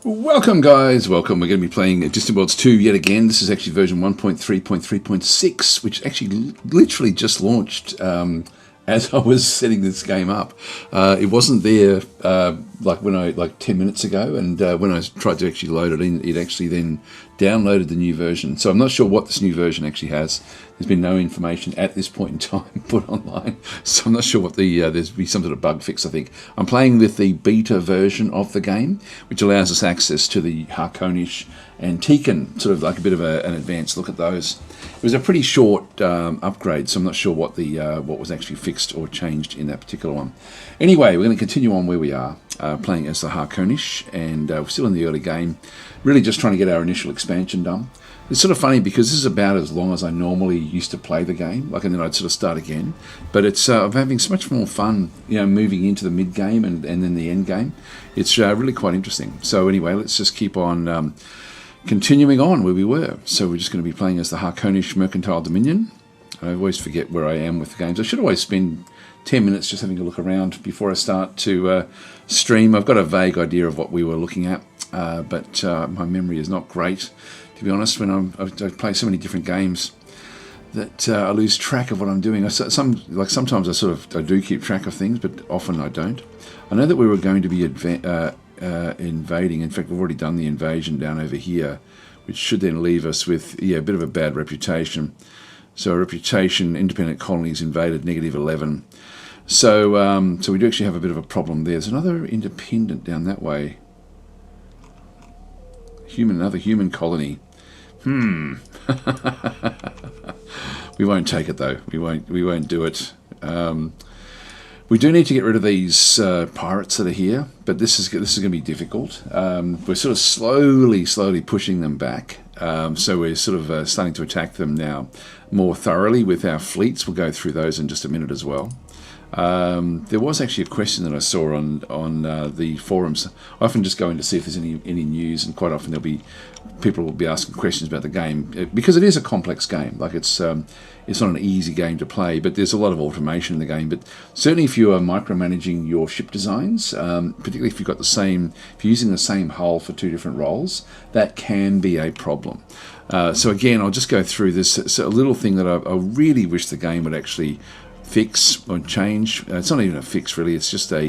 Welcome guys, welcome. We're going to be playing Distant Worlds 2 yet again. This is actually version 1.3.3.6, which actually literally just launched as I was setting this game up. It wasn't there like 10 minutes ago, and when I tried to actually load it in, it actually then downloaded the new version. So I'm not sure what this new version actually has. There's been no information at this point in time put online, so I'm not sure what there's be some sort of bug fix, I think. I'm playing with the beta version of the game, which allows us access to the Haakonish and Tikkun, sort of like a bit of an advanced look at those. It was a pretty short upgrade, so I'm not sure what was actually fixed or changed in that particular one. Anyway, we're going to continue on where we are, playing as the Haakonish, and we're still in the early game, really just trying to get our initial expansion done. It's sort of funny because this is about as long as I normally used to play the game, and then I'd sort of start again. But it's I'm having so much more fun, moving into the mid game and then the end game. It's really quite interesting. So anyway, let's just keep on continuing on where we were. So we're just going to be playing as the Haakonish Mercantile Dominion. I always forget where I am with the games. I should always spend 10 minutes just having a look around before I start to stream. I've got a vague idea of what we were looking at, but my memory is not great, to be honest. When I play so many different games that I lose track of what I'm doing. Sometimes I do keep track of things, but often I don't. I know that we were going to be invading. In fact, we've already done the invasion down over here, which should then leave us with a bit of a bad reputation. So reputation, independent colonies invaded, -11. So we do actually have a bit of a problem there. There's another independent down that way. Another human colony. We won't take it though. We won't do it. We do need to get rid of these pirates that are here, but this is going to be difficult. We're sort of slowly pushing them back. So we're sort of starting to attack them now more thoroughly with our fleets. We'll go through those in just a minute as well. There was actually a question that I saw on the forums. I often just go in to see if there's any news, and quite often people will be asking questions about the game, because it is a complex game. Like it's not an easy game to play, but there's a lot of automation in the game. But certainly, if you are micromanaging your ship designs, particularly if you're using the same hull for two different roles, that can be a problem. So again, I'll just go through this. It's a little thing that I really wish the game would actually fix or change. It's not even a fix really, it's just a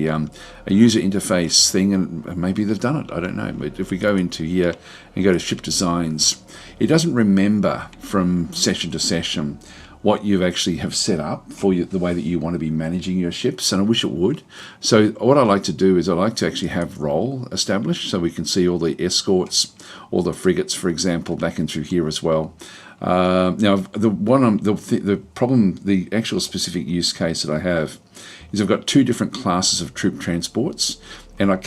user interface thing, and maybe they've done it, I don't know. But if we go into here and go to ship designs, it doesn't remember from session to session what you actually have set up for the way that you want to be managing your ships, and I wish it would. So what I like to do is I like to actually have role established, so we can see all the escorts, all the frigates, for example, back in through here as well. Now, the actual specific use case that I have is I've got two different classes of troop transports, and I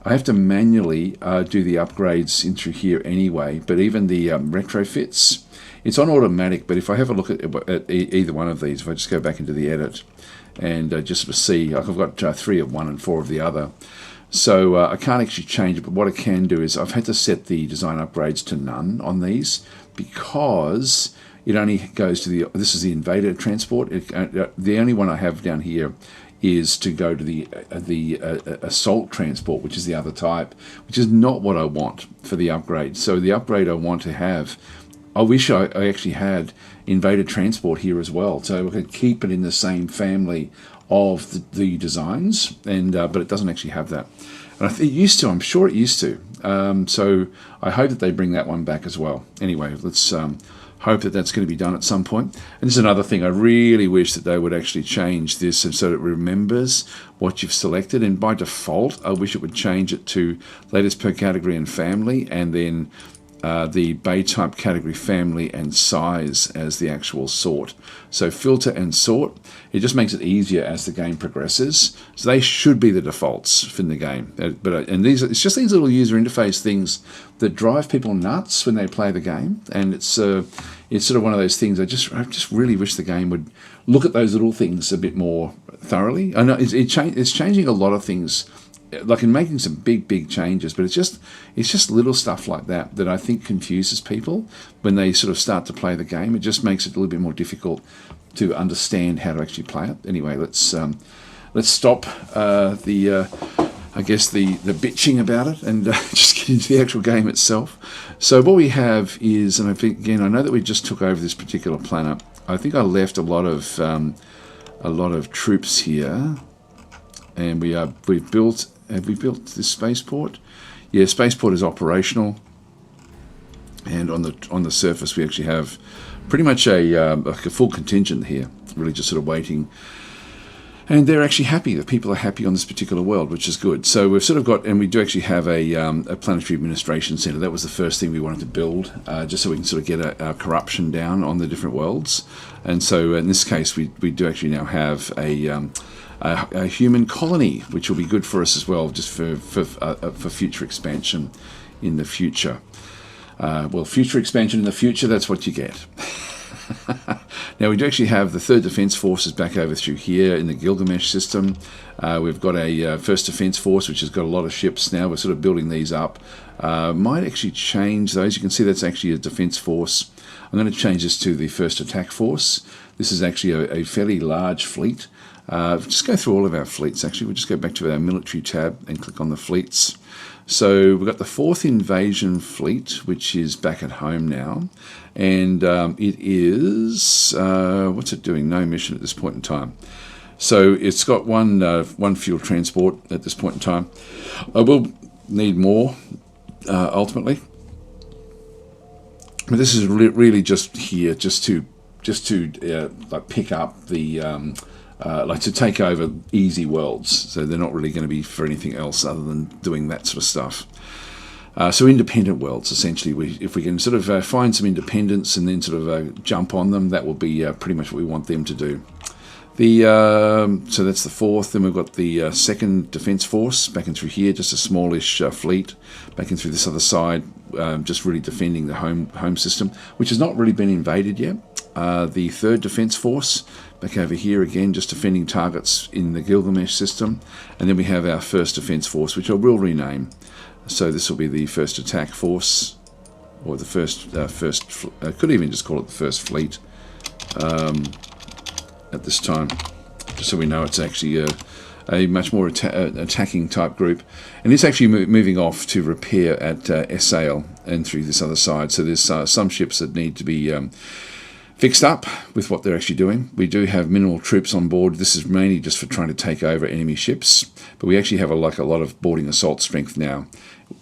have to manually do the upgrades in through here anyway. But even the retrofits, it's on automatic. But if I have a look at either one of these, if I just go back into the edit and just see, like I've got 3 of one and 4 of the other. So I can't actually change it, but what I can do is I've had to set the design upgrades to none on these, because it only goes to this is the invader transport. The only one I have down here is to go to the assault transport, which is the other type, which is not what I want for the upgrade. So the upgrade I want to have, I wish I actually had invader transport here as well, so I could keep it in the same family of the designs, but it doesn't actually have that. And it used to, I'm sure it used to. So I hope that they bring that one back as well. Anyway, let's hope that that's going to be done at some point. And this is another thing, I really wish that they would actually change this so that it remembers what you've selected. And by default, I wish it would change it to latest per category and family, and then the bay type, category, family, and size as the actual sort. So filter and sort, it just makes it easier as the game progresses. So they should be the defaults from the game. It's just these little user interface things that drive people nuts when they play the game. And it's sort of one of those things. I just really wish the game would look at those little things a bit more thoroughly. I know it's changing a lot of things, like in making some big changes, but it's just little stuff like that I think confuses people when they sort of start to play the game. It just makes it a little bit more difficult to understand how to actually play it. Anyway, let's stop the I guess, the bitching about it and just get into the actual game itself. So what we have is, and again, I know that we just took over this particular planet. I think I left a lot of troops here, and we've built. Have we built this spaceport? Yeah, spaceport is operational, and on the surface we actually have pretty much like a full contingent here, really just sort of waiting. And they're actually happy. The people are happy on this particular world, which is good. So we've sort of got, and we do actually have a planetary administration center. That was the first thing we wanted to build, just so we can sort of get our corruption down on the different worlds. And so in this case, we do actually now have a human colony, which will be good for us as well, just for future expansion in the future. Well, future expansion in the future, that's what you get. Now we do actually have the 3rd Defence Forces back over through here in the Gilgamesh system. We've got a 1st Defence Force which has got a lot of ships now. We're sort of building these up. Might actually change those. You can see that's actually a Defence Force. I'm going to change this to the 1st Attack Force. This is actually a fairly large fleet. Just go through all of our fleets actually. We'll just go back to our military tab and click on the fleets. So we've got the 4th Invasion Fleet, which is back at home now, and it is what's it doing? No mission at this point in time. So it's got one fuel transport at this point in time. I will need more ultimately, but this is really just here just to like pick up the. Like to take over easy worlds, so they're not really going to be for anything else other than doing that sort of stuff. So independent worlds, essentially, if we can sort of find some independence and then sort of jump on them, that will be pretty much what we want them to do. So that's the 4th. Then we've got the 2nd Defence Force back in through here, just a smallish fleet back in through this other side, just really defending the home system, which has not really been invaded yet. The 3rd Defence Force back over here again, just defending targets in the Gilgamesh system, and then we have our 1st Defence Force, which I will rename. So this will be the 1st Attack Force, or the first. I could even just call it the 1st Fleet at this time, just so we know it's actually a much more attacking type group. And it's actually moving off to repair at Essail and through this other side. So there's some ships that need to be fixed up with what they're actually doing. We do have minimal troops on board. This is mainly just for trying to take over enemy ships, but we actually have a lot of boarding assault strength now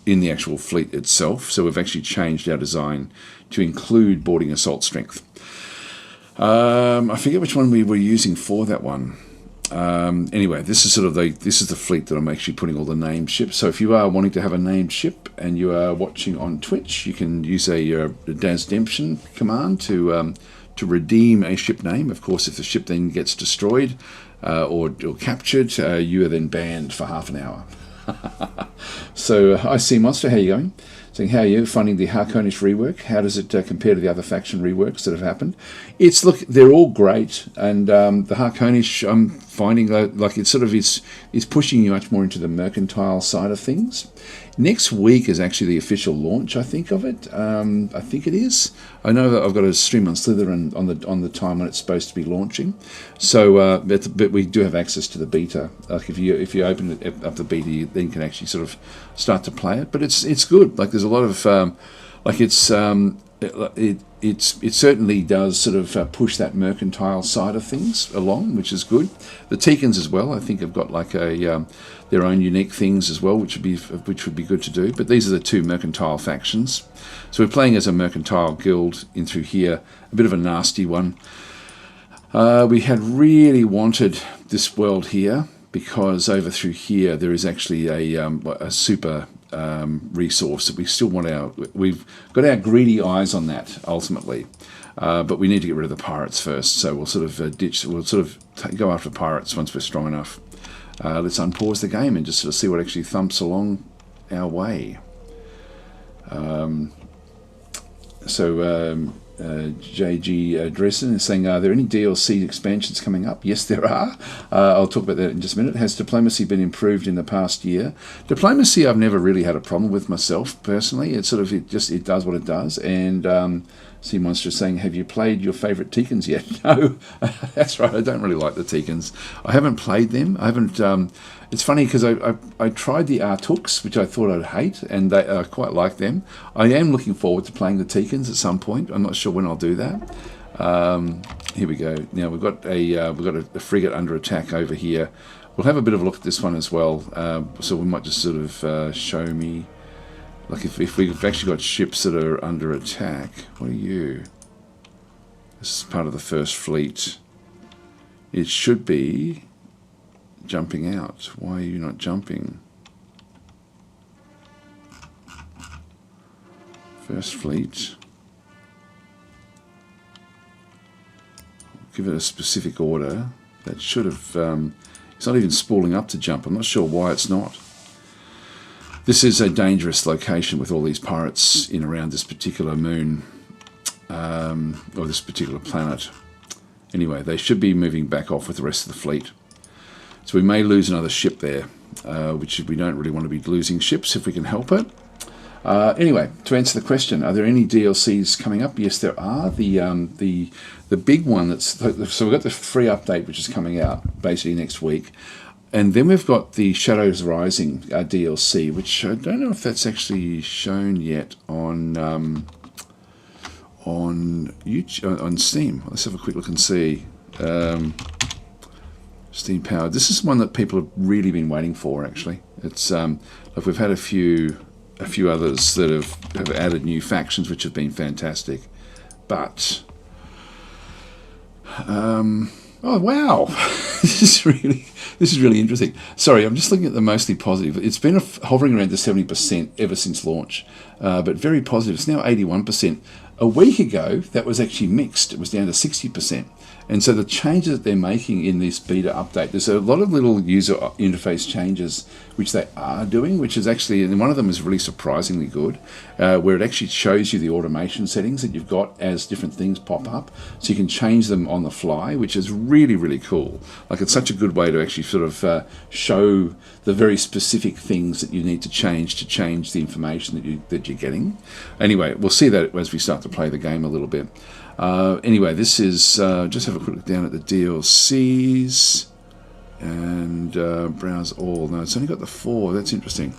in the actual fleet itself. So we've actually changed our design to include boarding assault strength. I forget which one we were using for that one. Anyway, this is the fleet that I'm actually putting all the named ships. So if you are wanting to have a named ship and you are watching on Twitch, you can use a DasDemption command to redeem a ship name. Of course, if the ship then gets destroyed or captured, you are then banned for half an hour. So I see Monster, how are you going? Saying, how are you finding the Haakonish rework? How does it compare to the other faction reworks that have happened? They're all great, and the Haakonish, I'm finding like it sort of is pushing you much more into the mercantile side of things. Next week is actually the official launch, I think, of it. I think it is. I know that I've got a stream on Slytherin on the time when it's supposed to be launching. So, but we do have access to the beta. Like if you open it up the beta, you then can actually sort of start to play it. But it's good. Like there's a lot of it certainly does sort of push that mercantile side of things along, which is good. The Teekans as well, I think, have got like their own unique things as well, which would be good to do. But these are the two mercantile factions. So we're playing as a mercantile guild in through here, a bit of a nasty one. We had really wanted this world here because over through here there is actually a super resource that we still want we've got our greedy eyes on that ultimately, but we need to get rid of the pirates first. So we'll sort of go after pirates once we're strong enough. Let's unpause the game and just sort of see what actually thumps along our way. JG Dressen is saying, are there any DLC expansions coming up? Yes, there are. I'll talk about that in just a minute. Has diplomacy been improved in the past year? Diplomacy, I've never really had a problem with myself personally. It does what it does, and Sea Monster saying, have you played your favourite Teekens yet? No, that's right, I don't really like the Teekens. I haven't played them. I haven't. It's funny because I tried the Artooks, which I thought I'd hate, and I quite like them. I am looking forward to playing the Teekens at some point. I'm not sure when I'll do that. Here we go. Now we've got a frigate under attack over here. We'll have a bit of a look at this one as well. So we might just sort of show me, like if we've actually got ships that are under attack. What are you? This is part of the first fleet. It should be jumping out. Why are you not jumping? First fleet. Give it a specific order. That should have... it's not even spooling up to jump. I'm not sure why it's not. This is a dangerous location with all these pirates in around this particular moon, or this particular planet. Anyway, they should be moving back off with the rest of the fleet. So we may lose another ship there, which we don't really want to be losing ships if we can help it. Anyway, to answer the question, are there any DLCs coming up? Yes, there are. The big one that's so we've got the free update which is coming out basically next week, and then we've got the Shadows Rising DLC, which I don't know if that's actually shown yet on YouTube, on Steam. Let's have a quick look and see. Steam powered. This is one that people have really been waiting for. Actually, it's like we've had a few others that have added new factions, which have been fantastic. But oh wow, this is really interesting. Sorry, I'm just looking at the mostly positive. It's been hovering around the 70% ever since launch, but very positive. It's now 81%. A week ago, that was actually mixed. It was down to 60%. And so the changes that they're making in this beta update, there's a lot of little user interface changes which they are doing, which is actually, and one of them is really surprisingly good, where it actually shows you the automation settings that you've got as different things pop up. So you can change them on the fly, which is really, really cool. Like, it's such a good way to actually sort of show the very specific things that you need to change the information that you're getting. Anyway, we'll see that as we start to play the game a little bit. Anyway, this is, just have a quick look down at the DLCs and browse all. No, it's only got the 4. That's interesting.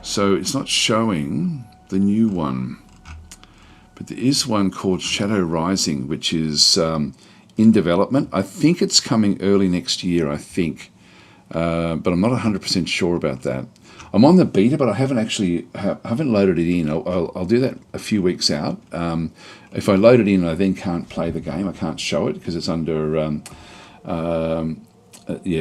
So it's not showing the new one. But there is one called Shadow Rising, which is in development. I think it's coming early next year, I think. But I'm not 100% sure about that. I'm on the beta, but I haven't actually haven't loaded it in. I'll do that a few weeks out. If I load it in, I then can't play the game. I can't show it because it's under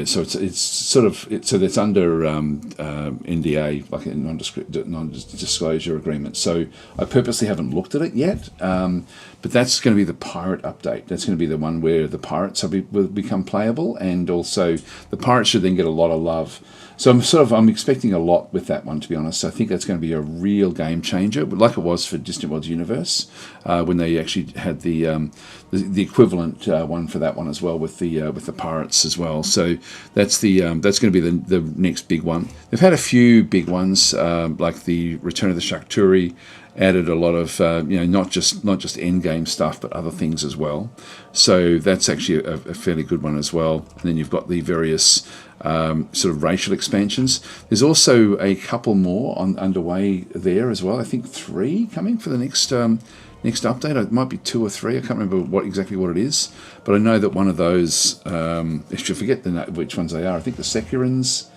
So it's sort of so that's under NDA, like a non-disclosure agreement. So I purposely haven't looked at it yet. But that's going to be the pirate update. That's going to be the one where the pirates will become playable, and also the pirates should then get a lot of love. So I'm expecting a lot with that one, to be honest. I think that's going to be a real game changer, like it was for Distant Worlds Universe, when they actually had the equivalent one for that one as well with the pirates as well. So that's going to be the next big one. They've had a few big ones, like the Return of the Shakturi. Added a lot of not just end game stuff, but other things as well. So that's actually a fairly good one as well. And then you've got the various sort of racial expansions. There's also a couple more underway there as well. I think 3 coming for the next update. It might be 2 or 3. I can't remember exactly what it is, but I know that one of those. If you forget which ones they are, I think the Securans.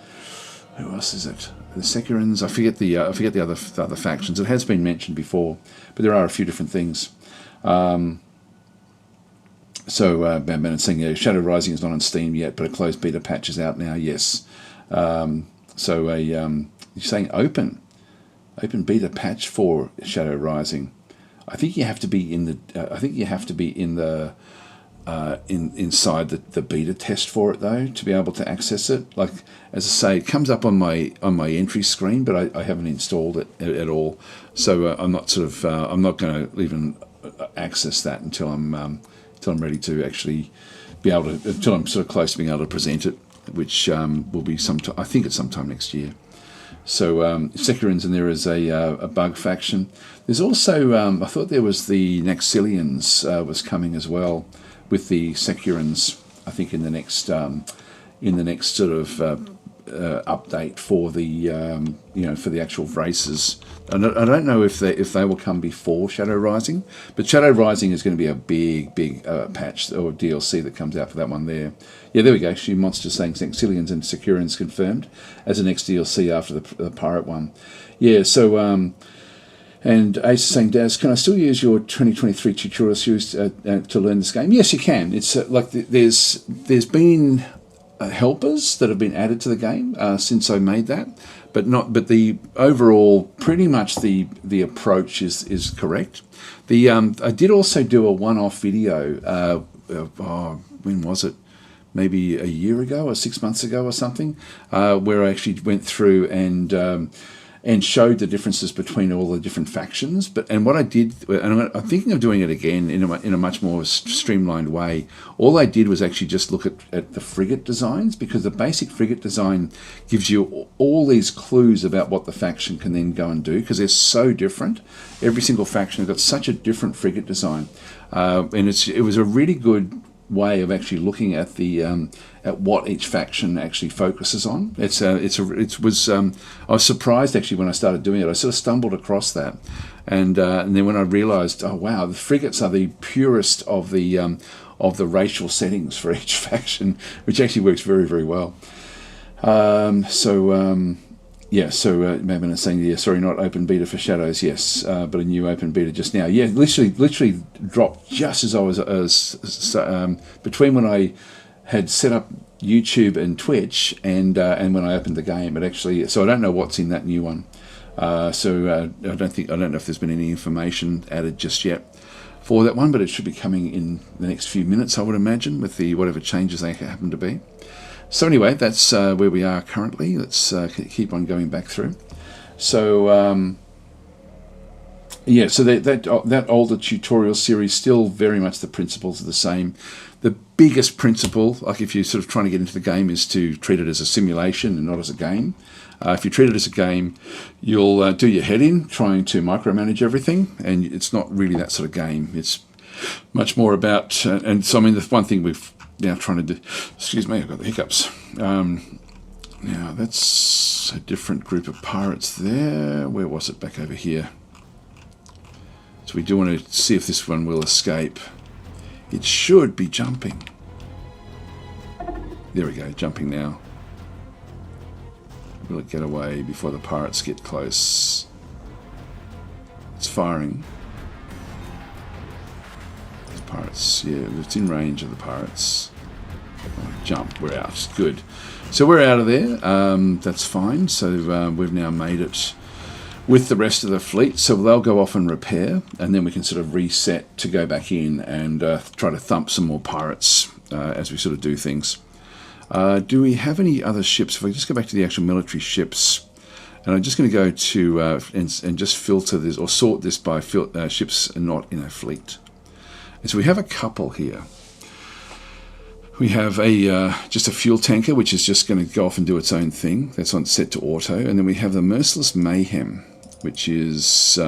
Who else is it? The Securans. I forget the other factions. It has been mentioned before, but there are a few different things. So Batman is saying Shadow Rising is not on Steam yet, but a closed beta patch is out now. Yes. So you're saying open beta patch for Shadow Rising. I think you have to be in the. Inside the beta test for it though to be able to access it. Like, as I say, it comes up on my entry screen, but I haven't installed it at all. So I'm not I'm not going to even access that until I'm ready to actually be able to, until I'm sort of close to being able to present it, which will be sometime. I think it's sometime next year. So Securans in there is a bug faction. There's also, I thought there was the Naxilians was coming as well with the Securans, I think in the next sort of update for the for the actual races. I don't know if they will come before Shadow Rising, but Shadow Rising is going to be a big patch or DLC that comes out for that one there. Yeah, there we go. Actually, Monster saying Naxilians and Securans confirmed as the next DLC after the pirate one. Yeah, so and Ace is saying, Daz, can I still use your 2023 tutorial series to learn this game? Yes, you can. It's like there's been helpers that have been added to the game since I made that, but the overall pretty much the approach is correct. I did also do a one-off video. When was it? Maybe a year ago or 6 months ago or something, where I actually went through and showed the differences between all the different factions. And what I did, and I'm thinking of doing it again in a much more streamlined way. All I did was actually just look at the frigate designs, because the basic frigate design gives you all these clues about what the faction can then go and do, because they're so different. Every single faction has got such a different frigate design, and it was a really good way of actually looking at the at what each faction actually focuses on. I was surprised actually when I started doing it. I sort of stumbled across that, and then when I realised, oh wow, the frigates are the purest of the racial settings for each faction, which actually works very, very well. Madman is saying, yeah, sorry, not open beta for Shadows, yes, but a new open beta just now. Yeah, literally dropped just as I was between when I had set up YouTube and Twitch and when I opened the game. It actually, so I don't know what's in that new one. I don't know if there's been any information added just yet for that one, but it should be coming in the next few minutes, I would imagine, with the whatever changes they happen to be. So anyway, that's where we are currently. Let's keep on going back through. So so that older tutorial series, still very much the principles are the same. The biggest principle, like if you're sort of trying to get into the game, is to treat it as a simulation and not as a game. If you treat it as a game, you'll do your head in trying to micromanage everything, and it's not really that sort of game. It's much more about, and so I mean, the one thing we've now trying to do, excuse me, I've got the hiccups. Now that's a different group of pirates there. Where was it? Back over here. So we do want to see if this one will escape. It should be jumping. There we go, jumping now. Will it get away before the pirates get close? It's firing. The pirates, yeah, it's in range of the pirates. Oh, jump, we're out. Good. So we're out of there. That's fine. So we've now made it with the rest of the fleet. So they'll go off and repair, and then we can sort of reset to go back in and try to thump some more pirates as we sort of do things. Do we have any other ships? If I just go back to the actual military ships, and I'm just going to go to and just filter this or sort this by ships not in a fleet. And so we have a couple here. We have just a fuel tanker, which is just going to go off and do its own thing. That's on set to auto. And then we have the Merciless Mayhem, which is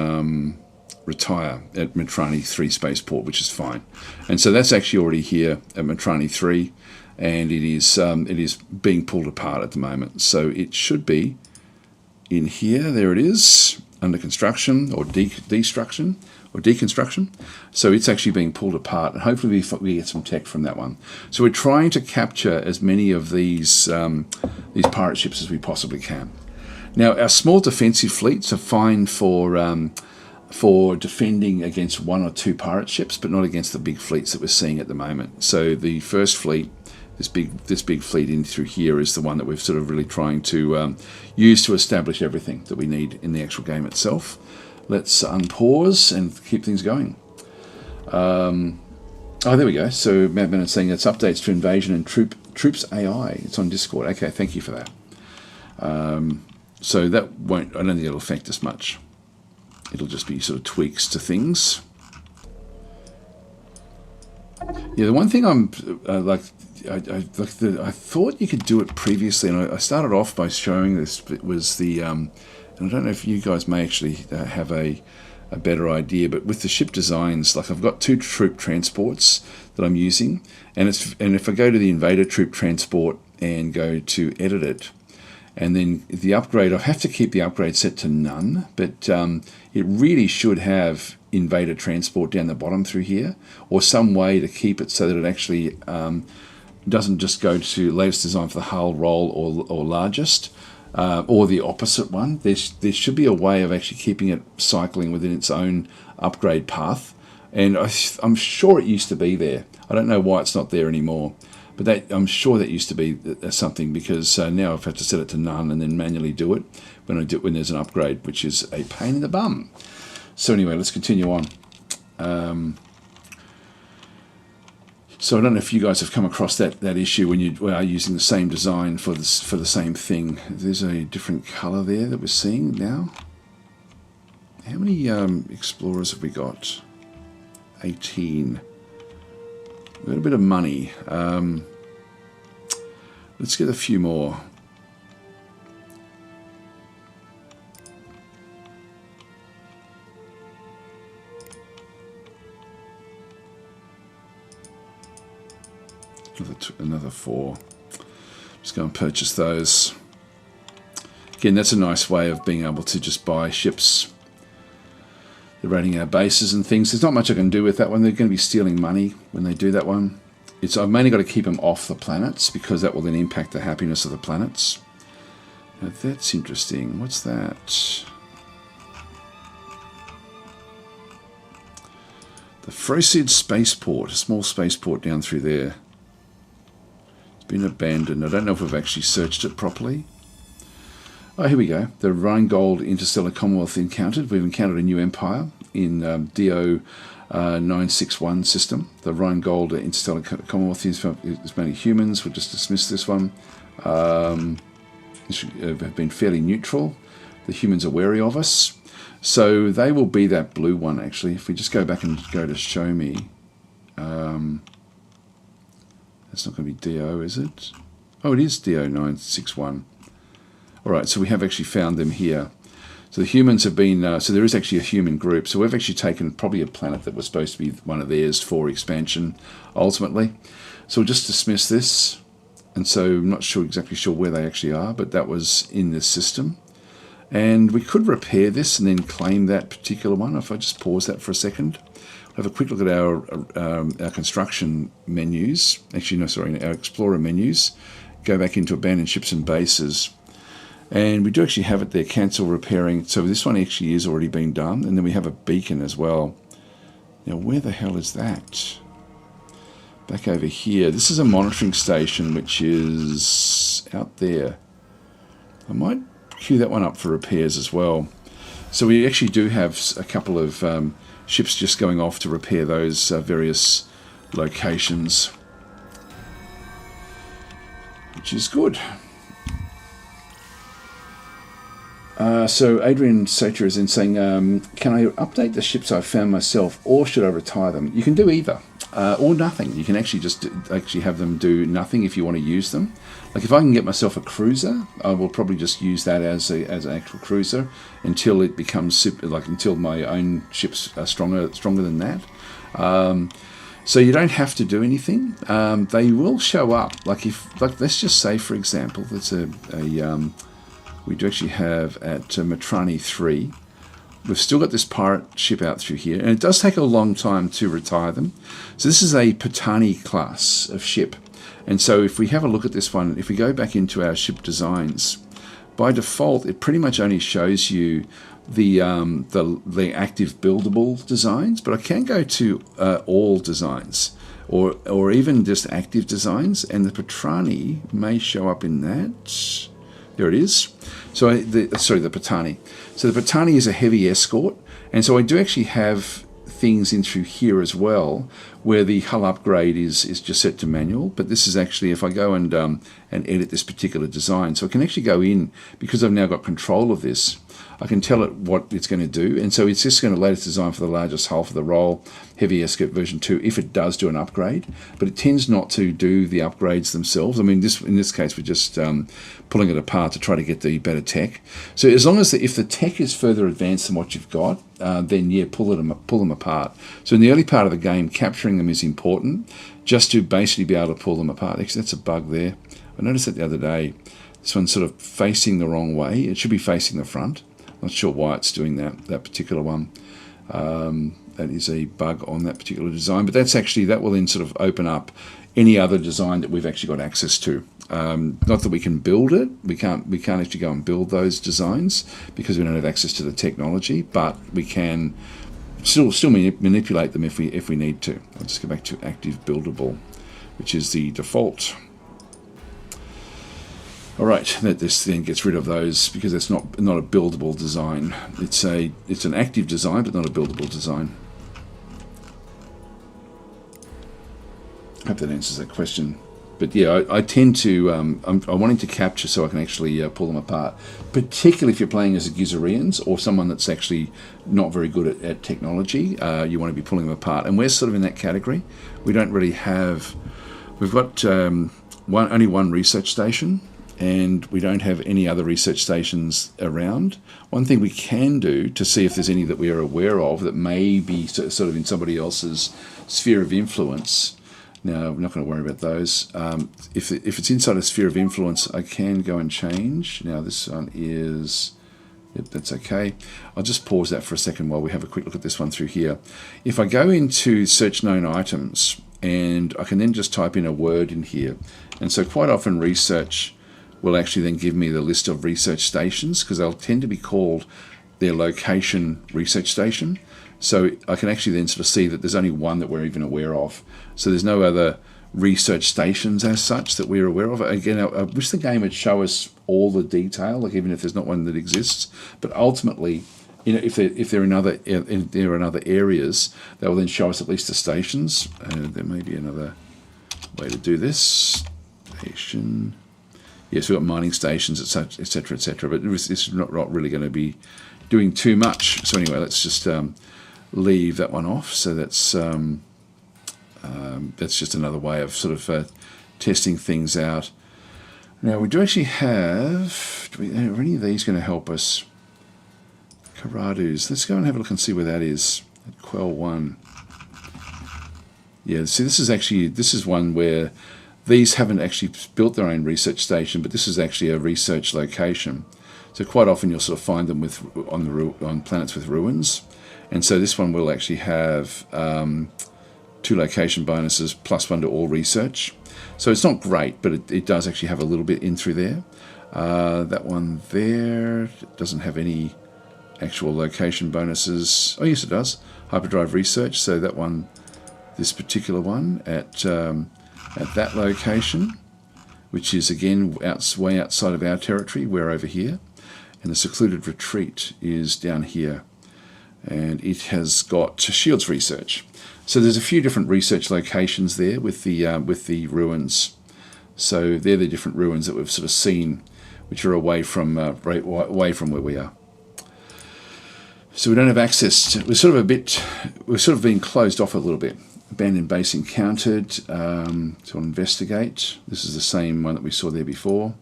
retire at Matrani 3 spaceport, which is fine. And so that's actually already here at Matrani 3, and it is being pulled apart at the moment. So it should be in here. There it is, under construction or destruction. Or deconstruction. So it's actually being pulled apart, and hopefully we get some tech from that one. So we're trying to capture as many of these pirate ships as we possibly can. Now, our small defensive fleets are fine for defending against one or two pirate ships, but not against the big fleets that we're seeing at the moment. So the first fleet, this big fleet in through here, is the one that we're sort of really trying to use to establish everything that we need in the actual game itself. Let's unpause and keep things going. There we go. So Madman is saying it's updates to invasion and troops AI. It's on Discord. Okay, thank you for that. So that won't, I don't think it'll affect us much. It'll just be sort of tweaks to things. Yeah, the one thing I'm I thought you could do it previously, and I started off by showing this. It was and I don't know if you guys may actually have a better idea, but with the ship designs, like I've got 2 troop transports that I'm using, and if I go to the invader troop transport and go to edit it, and then the upgrade, I have to keep the upgrade set to none, but it really should have invader transport down the bottom through here, or some way to keep it so that it actually doesn't just go to latest design for the hull, roll, or largest, or the opposite one. There should be a way of actually keeping it cycling within its own upgrade path, and I'm sure it used to be there. I don't know why it's not there anymore, but I'm sure that used to be something, because now I've had to set it to none and then manually do it when there's an upgrade, which is a pain in the bum. So anyway, let's continue on. So I don't know if you guys have come across that issue when you are using the same design for the same thing. There's a different colour there that we're seeing now. How many explorers have we got? 18. We've got a bit of money. Let's get a few more. Another 4. Just go and purchase those. Again, that's a nice way of being able to just buy ships. They're raiding our bases and things. There's not much I can do with that one. They're going to be stealing money when they do that one. I've mainly got to keep them off the planets, because that will then impact the happiness of the planets. Now that's interesting. What's that? The Frosid spaceport, a small spaceport down through there. Been abandoned. I don't know if we've actually searched it properly. Oh, here we go. The Rheingold Interstellar Commonwealth encountered. We've encountered a new empire in DO 961 system. The Rheingold Interstellar Commonwealth is mainly humans. We'll just dismiss this one. Have been fairly neutral. The humans are wary of us. So they will be that blue one, actually. If we just go back and go to show me. That's not going to be DO, is it? Oh, it is DO 961. All right, so we have actually found them here. So the humans have been, so there is actually a human group. So we've actually taken probably a planet that was supposed to be one of theirs for expansion, ultimately. So we'll just dismiss this. And so I'm not exactly sure where they actually are, but that was in this system. And we could repair this and then claim that particular one. If I just pause that for a second. Have a quick look at our construction menus. Actually, no, sorry, our Explorer menus. Go back into Abandoned Ships and Bases. And we do actually have it there, cancel repairing. So this one actually is already being done. And then we have a beacon as well. Now, where the hell is that? Back over here. This is a monitoring station, which is out there. I might queue that one up for repairs as well. So we actually do have a couple of ships just going off to repair those various locations, which is good. So Adrian Sacher is in saying, can I update the ships I've found myself, or should I retire them? You can do either, or nothing. You can actually just have them do nothing if you want to use them. Like if I can get myself a cruiser, I will probably just use that as an actual cruiser until it becomes super, until my own ships are stronger than that. So you don't have to do anything. They will show up. Let's just say, for example, there's we do actually have at Matrani 3. We've still got this pirate ship out through here, and it does take a long time to retire them. So this is a Patani class of ship. And so if we have a look at this one, if we go back into our ship designs, by default, it pretty much only shows you the active buildable designs, but I can go to all designs or even just active designs, and the Patrani may show up in that. There it is. So the Patani. So the Patani is a heavy escort, and so I do actually have things in through here as well, where the hull upgrade is just set to manual. But this is actually, if I go and edit this particular design, so I can actually go in, because I've now got control of this, I can tell it what it's going to do. And so it's just going to latest design for the largest hull for the role, heavy escape version 2, if it does do an upgrade. But it tends not to do the upgrades themselves. I mean, in this case, we're just pulling it apart to try to get the better tech. So as long as if the tech is further advanced than what you've got, then yeah, pull them apart. So in the early part of the game, capturing them is important, just to basically be able to pull them apart. Actually, that's a bug there. I noticed that the other day. This one's sort of facing the wrong way. It should be facing the front. Not sure why it's doing that particular one. That is a bug on that particular design, but that will then sort of open up any other design that we've actually got access to. Not that we can build it. We can't actually go and build those designs because we don't have access to the technology, but we can still manipulate them if we need to. I'll just go back to active buildable, which is the default. All right, this then gets rid of those because it's not a buildable design. It's an active design, but not a buildable design. I hope that answers that question. But yeah, I tend to I'm wanting to capture so I can actually pull them apart. Particularly if you're playing as a Gizarians or someone that's actually not very good at technology, you want to be pulling them apart. And we're sort of in that category. We don't really have. We've got only one research station. And we don't have any other research stations around. One thing we can do to see if there's any that we are aware of that may be sort of in somebody else's sphere of influence. Now, we're not going to worry about those. If it's inside a sphere of influence, I can go and change. Now, this one is... Yep, that's okay. I'll just pause that for a second while we have a quick look at this one through here. If I go into search known items, and I can then just type in a word in here. And so quite often research will actually then give me the list of research stations because they'll tend to be called their location research station. So I can actually then sort of see that there's only one that we're even aware of. So there's no other research stations as such that we're aware of. Again, I wish the game would show us all the detail, like even if there's not one that exists. But ultimately, if they're in other areas, they will then show us at least the stations. There may be another way to do this. Station. Yes, we've got mining stations, etc., etc. But this is not really going to be doing too much. So anyway, let's just leave that one off. So that's just another way of sort of testing things out. Now we do actually have. Are any of these going to help us? Karadu's. Let's go and have a look and see where that is. At Quell 1. Yeah. See, this is one where. These haven't actually built their own research station, but this is actually a research location. So quite often you'll sort of find them on planets with ruins. And so this one will actually have 2 location bonuses plus 1 to all research. So it's not great, but it does actually have a little bit in through there. That one there doesn't have any actual location bonuses. Oh yes, it does. Hyperdrive research. So that one, this particular one at that location, which is again way outside of our territory. We're over here, and the secluded retreat is down here, and it has got shields research. So there's a few different research locations there with the ruins. So they're the different ruins that we've sort of seen, which are away from where we are. So we don't have access to, we're sort of being closed off a little bit. Abandoned base encountered, to investigate. This is the same one that we saw there before.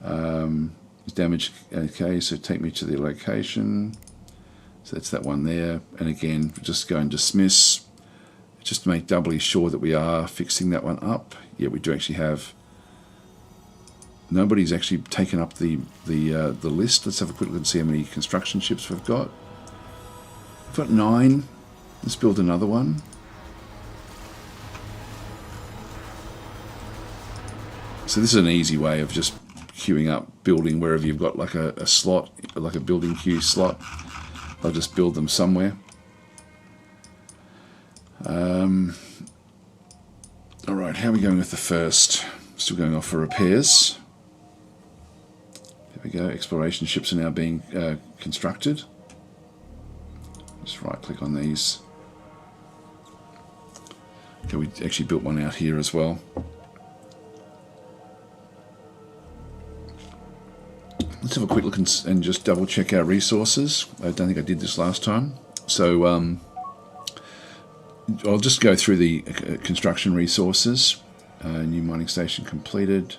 Damage, okay, so take me to the location. So that's that one there. And again, just go and dismiss, just to make doubly sure that we are fixing that one up. Yeah, we do actually have, nobody's actually taken up the list. Let's have a quick look and see how many construction ships we've got. We've got 9. Let's build another one. So this is an easy way of just queuing up, building wherever you've got like a slot, like a building queue slot. I'll just build them somewhere. All right, how are we going with the first? Still going off for repairs. There we go. Exploration ships are now being constructed. Just right-click on these. Okay, we actually built one out here as well. let's have a quick look and just double check our resources. I don't think I did this last time. So I'll just go through the construction resources. New mining station completed.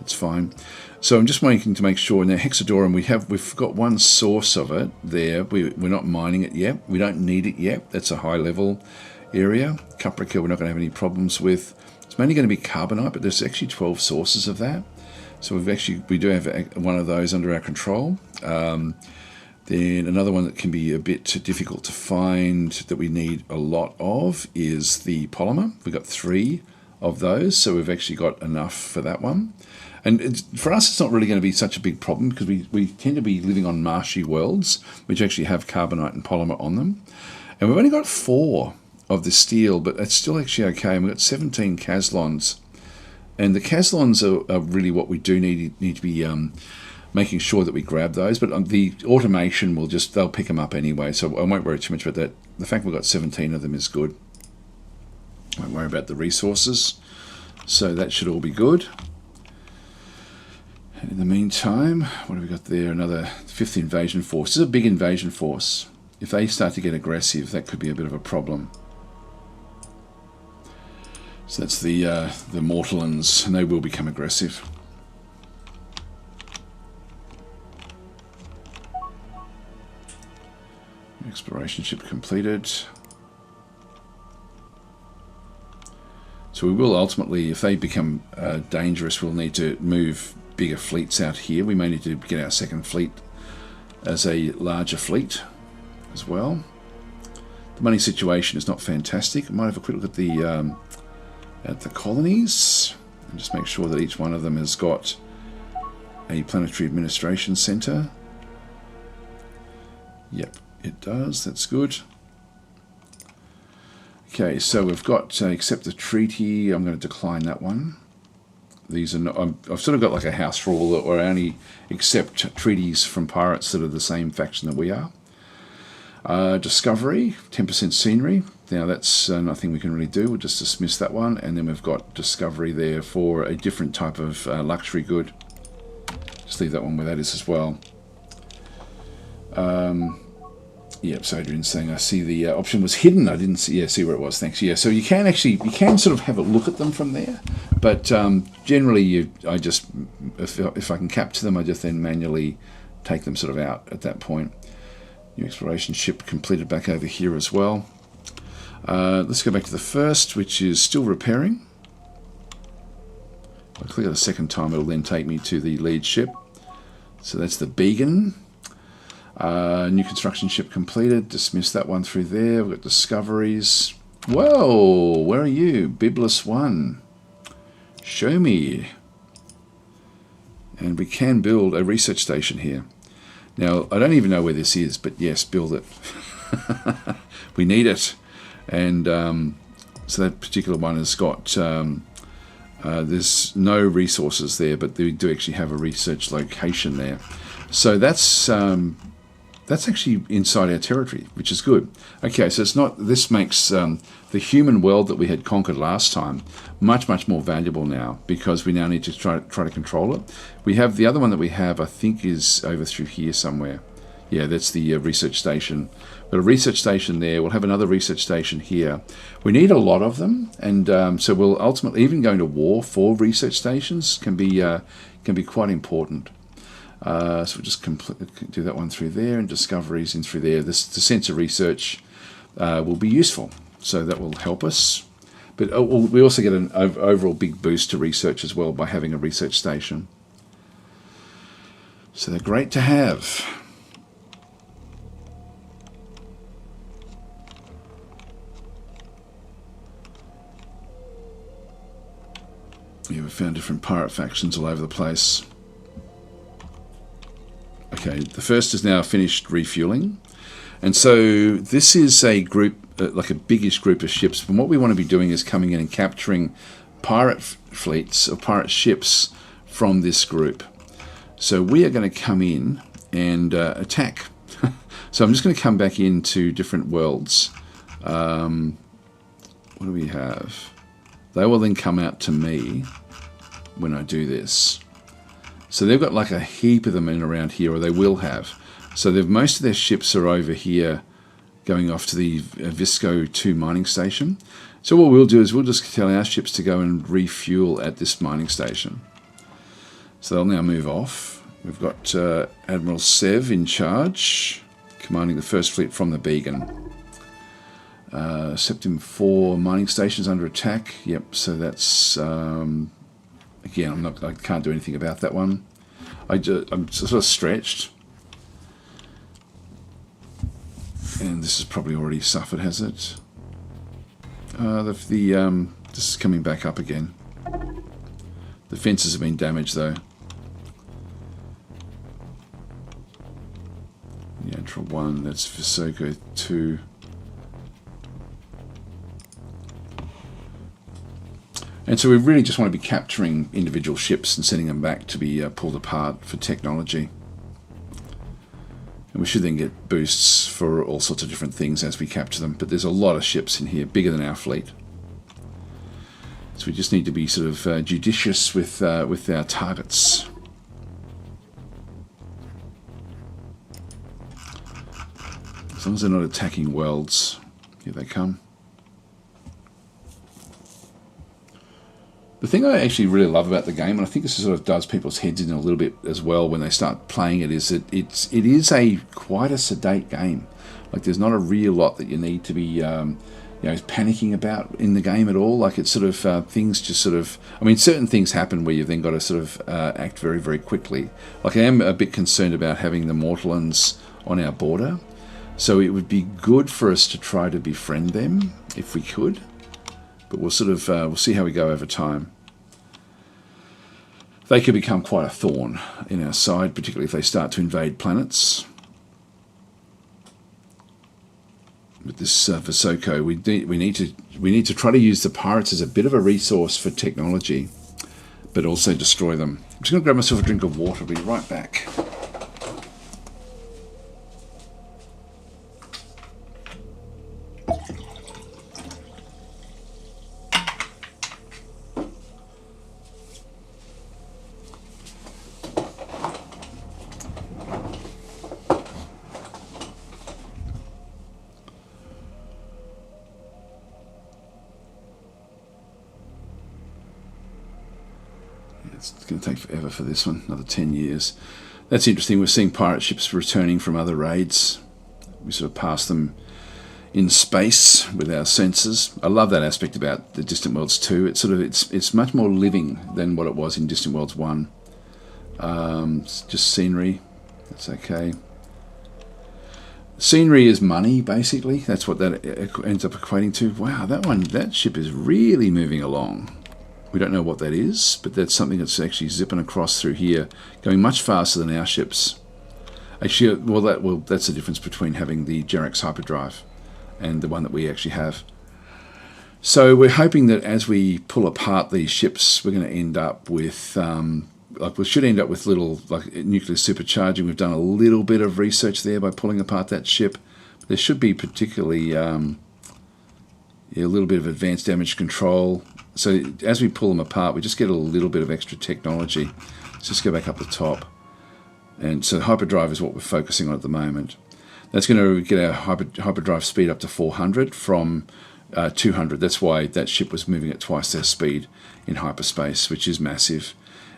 That's fine. So I'm just waiting to make sure. Now Hexadorum, we've got one source of it there. We're not mining it yet. We don't need it yet. That's a high level area. Caprica, we're not going to have any problems with. It's mainly going to be carbonite, but there's actually 12 sources of that. So we do have one of those under our control. Then another one that can be a bit difficult to find that we need a lot of is the polymer. We've got 3 of those, so we've actually got enough for that one. And for us, it's not really going to be such a big problem because we tend to be living on marshy worlds, which actually have carbonite and polymer on them. And we've only got 4 of the steel, but it's still actually okay. And we've got 17 Caslons. And the Caslons are really what we do need to be making sure that we grab those. But the automation they'll pick them up anyway, so I won't worry too much about that. The fact we've got 17 of them is good. I won't worry about the resources. So that should all be good. And in the meantime, what have we got there? Another 5th invasion force. This is a big invasion force. If they start to get aggressive, that could be a bit of a problem. So that's the Mortallans, and they will become aggressive. Exploration ship completed. So we will ultimately, if they become dangerous, we'll need to move bigger fleets out here. We may need to get our second fleet as a larger fleet as well. The money situation is not fantastic. I might have a quick look at the colonies and just make sure that each one of them has got a planetary administration center. Yep, it does. That's good. Okay, so we've got accept the treaty. I'm going to decline that one. These are not, I've sort of got like a house rule that I only accept treaties from pirates that are the same faction that we are. Discovery, 10% scenery. Now that's nothing we can really do. We'll just dismiss that one. And then we've got discovery there for a different type of luxury good. Just leave that one where that is as well. Yep, so Adrian's saying I see the option was hidden. I didn't see where it was. Thanks. Yeah, so you can sort of have a look at them from there, but generally if I can capture them, I just then manually take them sort of out at that point. New exploration ship completed back over here as well. Let's go back to the first, which is still repairing. If I click it a second time, it'll then take me to the lead ship. So that's the Beacon. New construction ship completed. Dismiss that one through there. We've got discoveries. Whoa, where are you? Biblis 1. Show me. And we can build a research station here. Now, I don't even know where this is, but yes, build it. We need it. And so that particular one has got, there's no resources there, but they do actually have a research location there. So that's actually inside our territory, which is good. Okay, so it's not. This makes the human world that we had conquered last time much more valuable now, because we now need to try to control it. We have the other one that we have, I think, is over through here somewhere. Yeah, that's the research station. But a research station there. We'll have another research station here. We need a lot of them, and so we'll ultimately, even going to war for research stations can be quite important. So we'll just do that one through there, and discoveries in through there. The sensor research will be useful, so that will help us. But we also get an overall big boost to research as well by having a research station. So they're great to have. Yeah, we found different pirate factions all over the place. Okay, the first is now finished refueling. And so this is a group, like a biggish group of ships. And what we want to be doing is coming in and capturing pirate fleets or pirate ships from this group. So we are going to come in and attack. So I'm just going to come back into different worlds. What do we have? They will then come out to me when I do this. So they've got like a heap of them in around here, or they will have. So most of their ships are over here going off to the Visco 2 mining station. So what we'll do is we'll just tell our ships to go and refuel at this mining station. So they'll now move off. We've got Admiral Sev in charge, commanding the first fleet from the Beacon. Septim 4 mining stations under attack. Yep, so that's... again, I can't do anything about that one. I'm sort of stretched. And this has probably already suffered, has it? This is coming back up again. The fences have been damaged, though. Yantra 1, that's Visoko 2. And so we really just want to be capturing individual ships and sending them back to be pulled apart for technology. And we should then get boosts for all sorts of different things as we capture them. But there's a lot of ships in here, bigger than our fleet. So we just need to be sort of judicious with our targets. As long as they're not attacking worlds. Here they come. The thing I actually really love about the game, and I think this sort of does people's heads in a little bit as well when they start playing it, is that it is quite a sedate game. Like there's not a real lot that you need to be panicking about in the game at all. Like it's sort of things just sort of, I mean, certain things happen where you've then got to sort of act very, very quickly. Like I am a bit concerned about having the Mortallans on our border, so it would be good for us to try to befriend them if we could. But we'll sort of we'll see how we go over time. They could become quite a thorn in our side, particularly if they start to invade planets. With this Visoko, we need to try to use the pirates as a bit of a resource for technology, but also destroy them. I'm just going to grab myself a drink of water. I'll be right back. It's going to take forever for this one, another 10 years. That's interesting. We're seeing pirate ships returning from other raids. We sort of pass them in space with our sensors. I love that aspect about the Distant Worlds 2. It's much more living than what it was in Distant Worlds 1. It's just scenery. That's okay. Scenery is money, basically. That's what that ends up equating to. Wow, that ship is really moving along. We don't know what that is, but that's something that's actually zipping across through here, going much faster than our ships. Actually, that's the difference between having the Jerax hyperdrive and the one that we actually have. So we're hoping that as we pull apart these ships, we're going to end up with, we should end up with little nuclear supercharging. We've done a little bit of research there by pulling apart that ship. There should be particularly a little bit of advanced damage control. So as we pull them apart, we just get a little bit of extra technology. Let's just go back up the top. And so hyperdrive is what we're focusing on at the moment. That's going to get our hyperdrive speed up to 400 from 200. That's why that ship was moving at twice their speed in hyperspace, which is massive.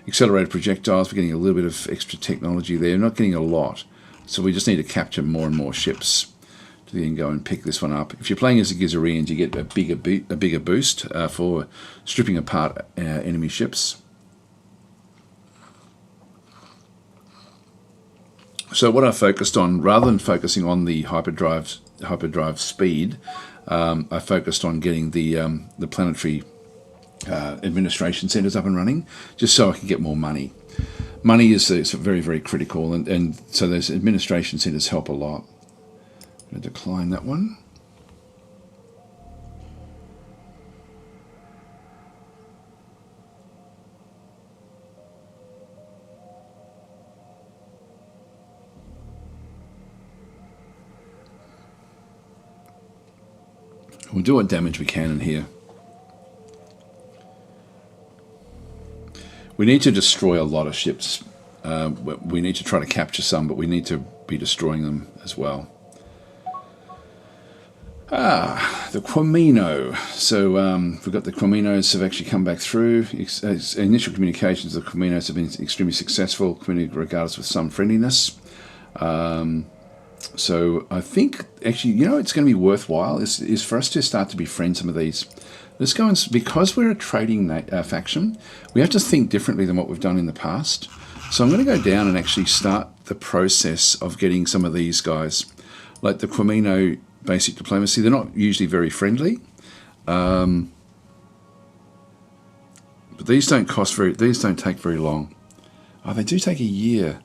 Accelerated projectiles, we're getting a little bit of extra technology there. We're not getting a lot. So we just need to capture more and more ships to then go and pick this one up. If you're playing as a Gizarians, you get a bigger boost for stripping apart enemy ships. So what I focused on, rather than focusing on the hyperdrive speed, I focused on getting the planetary administration centers up and running, just so I can get more money. Money is very, very critical, and so those administration centers help a lot. I'm going to decline that one. We'll do what damage we can in here. We need to destroy a lot of ships we need to try to capture some, but we need to be destroying them as well. The Quamino. So we've got the Quaminos have actually come back through. Initial communications of the Quaminos have been extremely successful, regardless with some friendliness. So I think actually, it's going to be worthwhile is for us to start to befriend some of these. Let's go and, because we're a trading faction, we have to think differently than what we've done in the past. So I'm going to go down and actually start the process of getting some of these guys, like the Quamino basic diplomacy. They're not usually very friendly, but these don't take very long. Oh, they do take a year.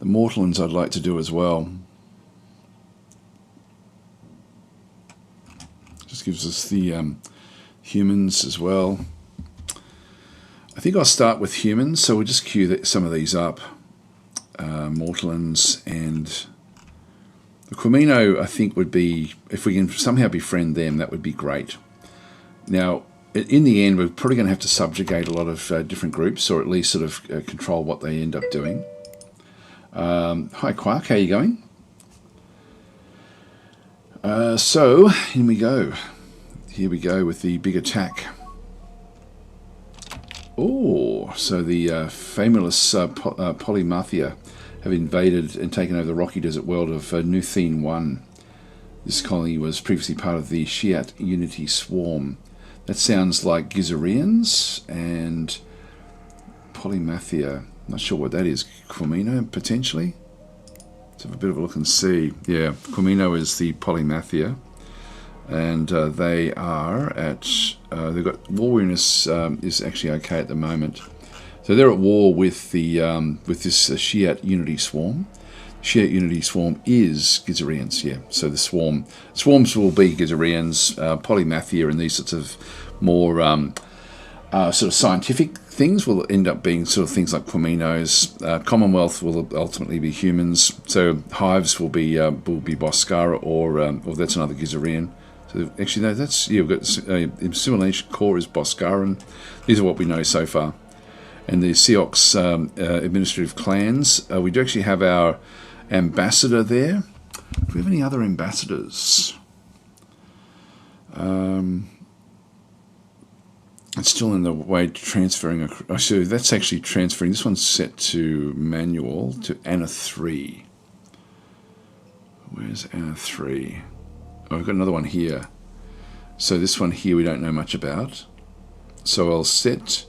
The Mortallans I'd like to do as well. Just gives us the humans as well. I think I'll start with humans, so we'll just queue some of these up. Mortallans and the Quamino, I think, would be, if we can somehow befriend them, that would be great. Now, in the end, we're probably going to have to subjugate a lot of different groups, or at least sort of control what they end up doing. Hi Quark, how are you going? So, in we go. Here we go with the big attack. Oh, so the famous Polymathia have invaded and taken over the rocky desert world of Nuthene 1. This colony was previously part of the Shiat Unity Swarm. That sounds like Gizarians and Polymathia. Not sure what that is. Quamino, potentially? Let's have a bit of a look and see. Yeah, Quamino is the Polymathia. And they are at... they've got... War weariness is actually okay at the moment. So they're at war with the with this Shiat Unity Swarm. Shiat Unity Swarm is Gizarians, yeah. So the swarms will be Gizarians, Polymathia, and these sorts of more sort of scientific things will end up being sort of things like Quaminos. Commonwealth will ultimately be humans. So hives will be Boscara, or that's another Gizarian. So actually, no, that's, yeah, we've got assimilation core is Boscaran. These are what we know so far. And the Seox administrative clans. We do actually have our ambassador there. Do we have any other ambassadors? It's still in the way transferring. So that's actually transferring. This one's set to manual to Anna 3. Where's Anna 3? Oh, I've got another one here. So this one here we don't know much about. So I'll set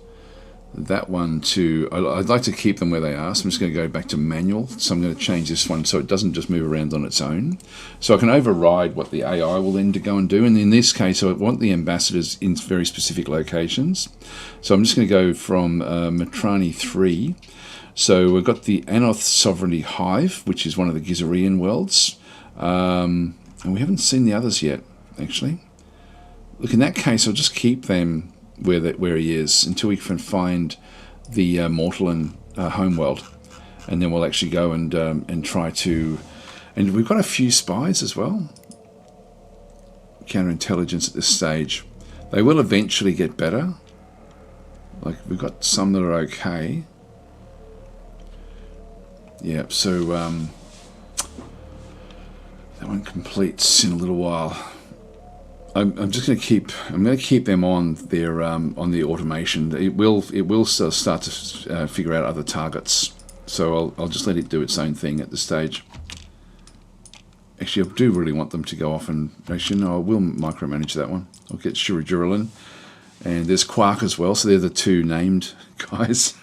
that one to... I'd like to keep them where they are, so I'm just going to go back to manual. So I'm going to change this one so it doesn't just move around on its own. So I can override what the AI will then go and do. And in this case, I want the ambassadors in very specific locations. So I'm just going to go from Matrani 3. So we've got the Anoth Sovereignty Hive, which is one of the Gizarian worlds. And we haven't seen the others yet, actually. Look, in that case, I'll just keep them where he is until we can find the Mortallan homeworld, and then we'll actually go and try to. And we've got a few spies as well. Counterintelligence at this stage. They will eventually get better. Like, we've got some that are okay. Yeah, so that one completes in a little while. I'm just going to keep. I'm going to keep them on their on the automation. It will start to figure out other targets. So I'll just let it do its own thing at this stage. Actually, I do really want them to go off and actually no, I will micromanage that one. I'll get Shurajuralin, and there's Quark as well. So they're the two named guys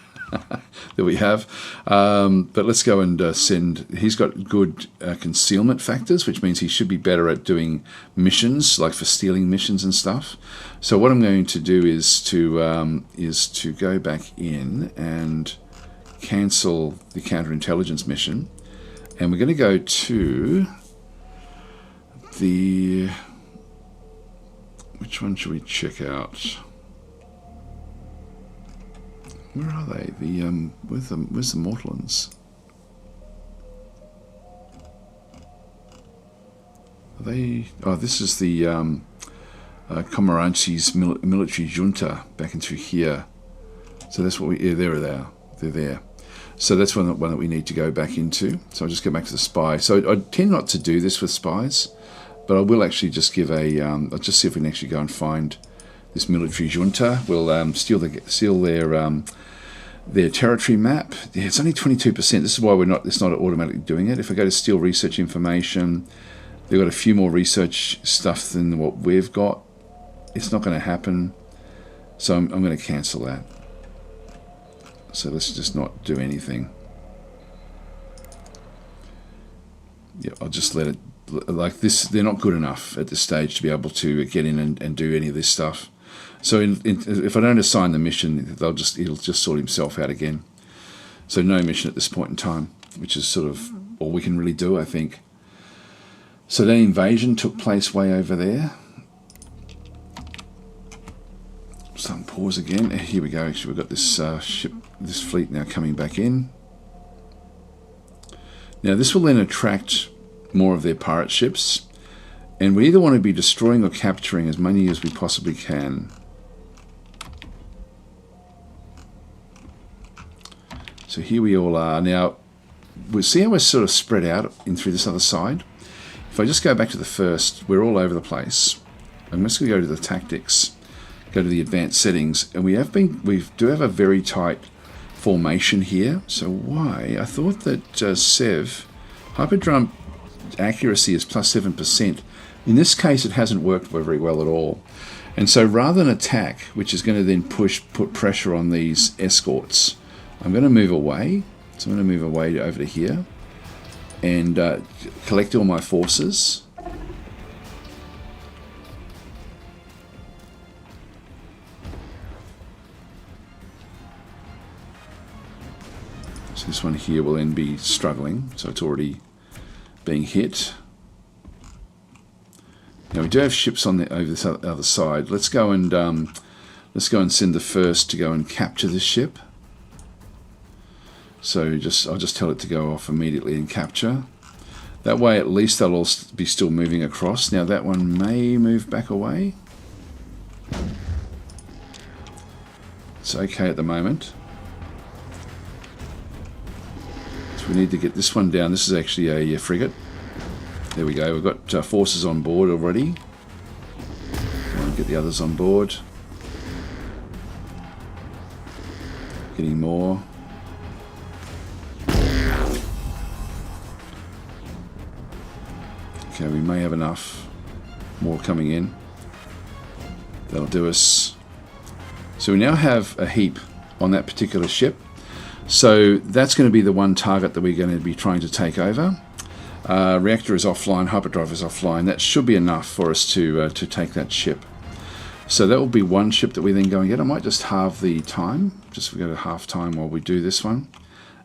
that we have. But let's go and send. He's got good concealment factors, which means he should be better at doing missions, like for stealing missions and stuff. So what I'm going to do is to go back in and cancel the counterintelligence mission, and we're going to go to the. Which one should we check out? Where are they? Where's the Mortallans? Are they? Oh, this is the Comoranchi's military junta back into here. So that's what we. Yeah, there they are. They're there. So that's one that we need to go back into. So I'll just go back to the spy. So I tend not to do this with spies, but I will actually just give a, I'll just see if we can actually go and find this military junta. We'll steal their territory map. Yeah, it's only 22%. This is why it's not automatically doing it. If I go to steal research information, they've got a few more research stuff than what we've got. It's not going to happen. So I'm going to cancel that. So let's just not do anything. Yeah, I'll just let it, like this, they're not good enough at this stage to be able to get in and do any of this stuff. So if I don't assign the mission, it'll just sort himself out again. So no mission at this point in time, which is sort of all we can really do, I think. So that invasion took place way over there. Some pause again. Here we go. Actually, we've got this ship, this fleet now coming back in. Now this will then attract more of their pirate ships, and we either want to be destroying or capturing as many as we possibly can. So here we all are. Now we see how we're sort of spread out in through this other side. If I just go back to the first, we're all over the place. I'm just going to go to the tactics. Go to the advanced settings, and we do have a very tight formation here. So why? I thought that Sev hyperdrum accuracy is +7%. In this case, it hasn't worked very well at all. And so rather than attack, which is going to then put pressure on these escorts, I'm going to move away. So I'm going to move away over to here and collect all my forces. So this one here will then be struggling, so it's already being hit. Now we do have ships on over this other side. Let's go and send the first to go and capture this ship. So I'll just tell it to go off immediately and capture. That way, at least they'll all be still moving across. Now that one may move back away. It's okay at the moment. We need to get this one down. This is actually a frigate. There we go. We've got forces on board already. Go and get the others on board. Getting more. Okay, we may have enough. More coming in. That'll do us. So we now have a heap on that particular ship. So that's going to be the one target that we're going to be trying to take over. Reactor is offline, hyperdrive is offline. That should be enough for us to take that ship. So that will be one ship that we then go and get. I might just halve the time. Just go to half time while we do this one.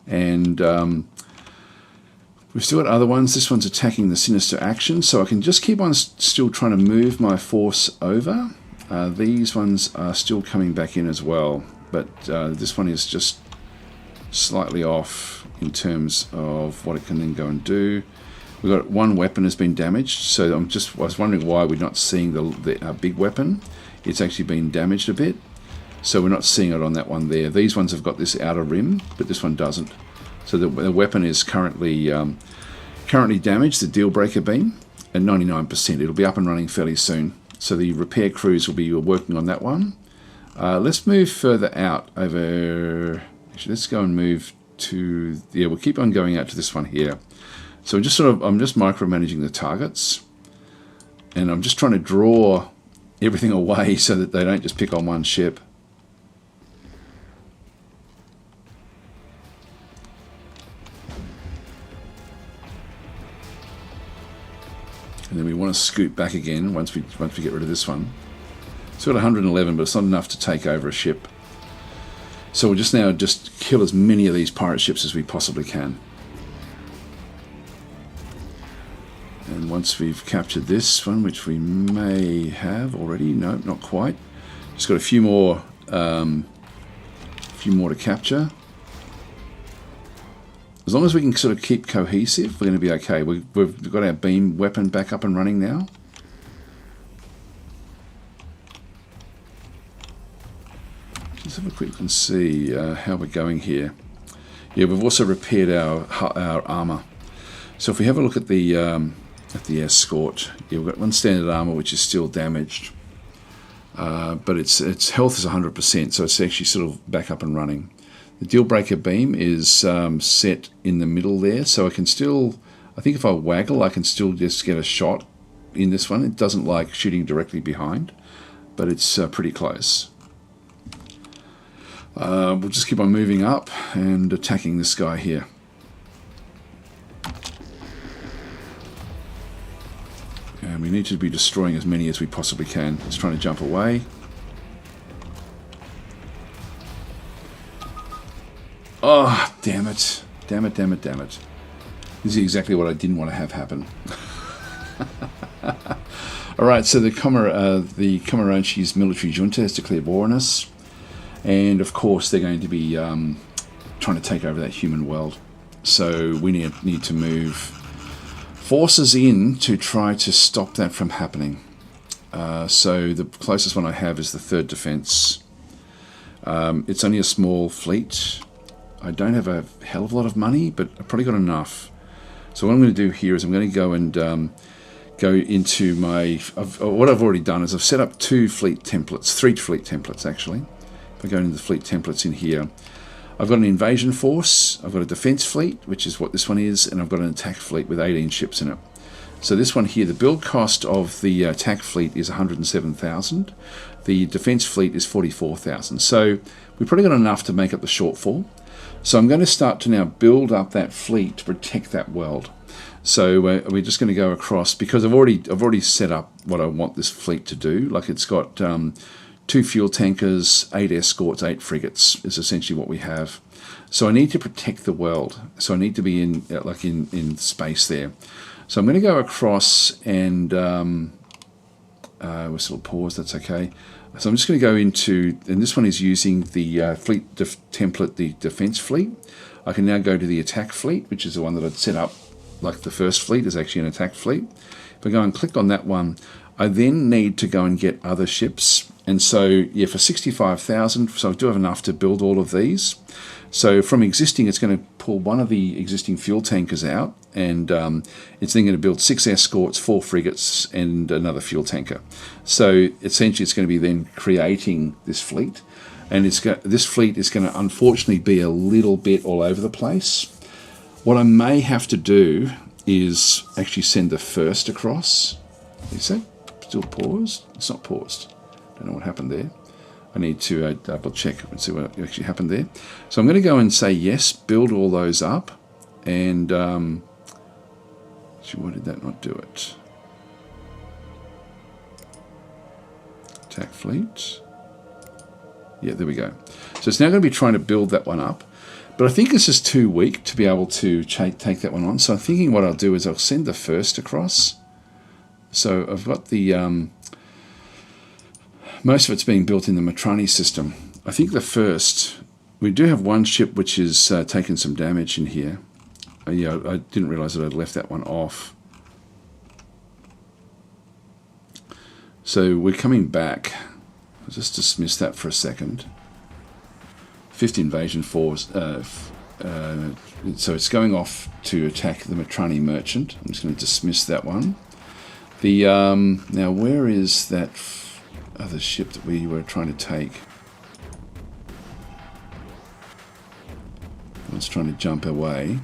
And we've still got other ones. This one's attacking the sinister action. So I can just keep on still trying to move my force over. These ones are still coming back in as well. But this one is just slightly off in terms of what it can then go and do. We've got one weapon has been damaged, so I was wondering why we're not seeing the big weapon. It's actually been damaged a bit, so we're not seeing it on that one there. These ones have got this outer rim, but this one doesn't. So the weapon is currently damaged, the deal breaker beam, at 99%. It'll be up and running fairly soon. So the repair crews will be working on that one. Let's move further out over. Actually, let's go and move to, yeah, we'll keep on going out to this one here. So I'm just micromanaging the targets, and I'm just trying to draw everything away so that they don't just pick on one ship. And then we want to scoot back again once we get rid of this one. It's got 111, but it's not enough to take over a ship. So we'll just kill as many of these pirate ships as we possibly can. And once we've captured this one, which we may have already, no, not quite. Just got a few more to capture. As long as we can sort of keep cohesive, we're going to be okay. We've got our beam weapon back up and running now. Let's have a quick look and see how we're going here. Yeah, we've also repaired our armor. So if we have a look at the escort, yeah, we've got one standard armor which is still damaged, but its health is 100%, so it's actually sort of back up and running. The deal breaker beam is set in the middle there, so I can still, I think if I waggle, I can still just get a shot in this one. It doesn't like shooting directly behind, but it's pretty close. We'll just keep on moving up and attacking this guy here. And we need to be destroying as many as we possibly can. It's trying to jump away. Oh, damn it. Damn it, damn it, damn it. This is exactly what I didn't want to have happen. Alright, so the Comanche's military junta has declared war on us. And of course they're going to be trying to take over that human world. So we need to move forces in to try to stop that from happening. So the closest one I have is the 3rd Defense. It's only a small fleet. I don't have a hell of a lot of money, but I've probably got enough. So what I'm going to do here is I'm going to go and go into my... what I've already done is I've set up 2 fleet templates, 3 fleet templates actually. If I go into the fleet templates in here, I've got an invasion force, I've got a defense fleet, which is what this one is, and I've got an attack fleet with 18 ships in it. So this one here, the build cost of the attack fleet is 107,000. The defense fleet is 44,000. So we've probably got enough to make up the shortfall. So I'm going to start to now build up that fleet to protect that world. So we're just going to go across, because I've already set up what I want this fleet to do. Like it's got 2 fuel tankers, 8 escorts, 8 frigates is essentially what we have. So I need to protect the world. So I need to be in space there. So I'm going to go across and we're still paused. That's okay. So I'm just going to go into, and this one is using the fleet template, the defense fleet. I can now go to the attack fleet, which is the one that I'd set up. Like the first fleet is actually an attack fleet. If I go and click on that one, I then need to go and get other ships. And so, yeah, for 65,000, so I do have enough to build all of these. So from existing, it's going to pull one of the existing fuel tankers out, and it's then going to build 6 escorts, 4 frigates, and another fuel tanker. So essentially, it's going to be then creating this fleet. And this fleet is going to unfortunately be a little bit all over the place. What I may have to do is actually send the first across. Is that still paused? It's not paused. Don't know what happened there. I need to double check and see what actually happened there. So I'm going to go and say yes, build all those up. And why did that not do it? Attack fleet. Yeah, there we go. So it's now going to be trying to build that one up. But I think this is too weak to be able to take that one on. So I'm thinking what I'll do is I'll send the first across. So I've got the... most of it's being built in the Matrani system. I think the first... We do have one ship which is taken some damage in here. Yeah, I didn't realise that I'd left that one off. So we're coming back. I'll just dismiss that for a second. 5th invasion force. So it's going off to attack the Matrani merchant. I'm just going to dismiss that one. The now where is that other ship that we were trying to take? One's trying to jump away.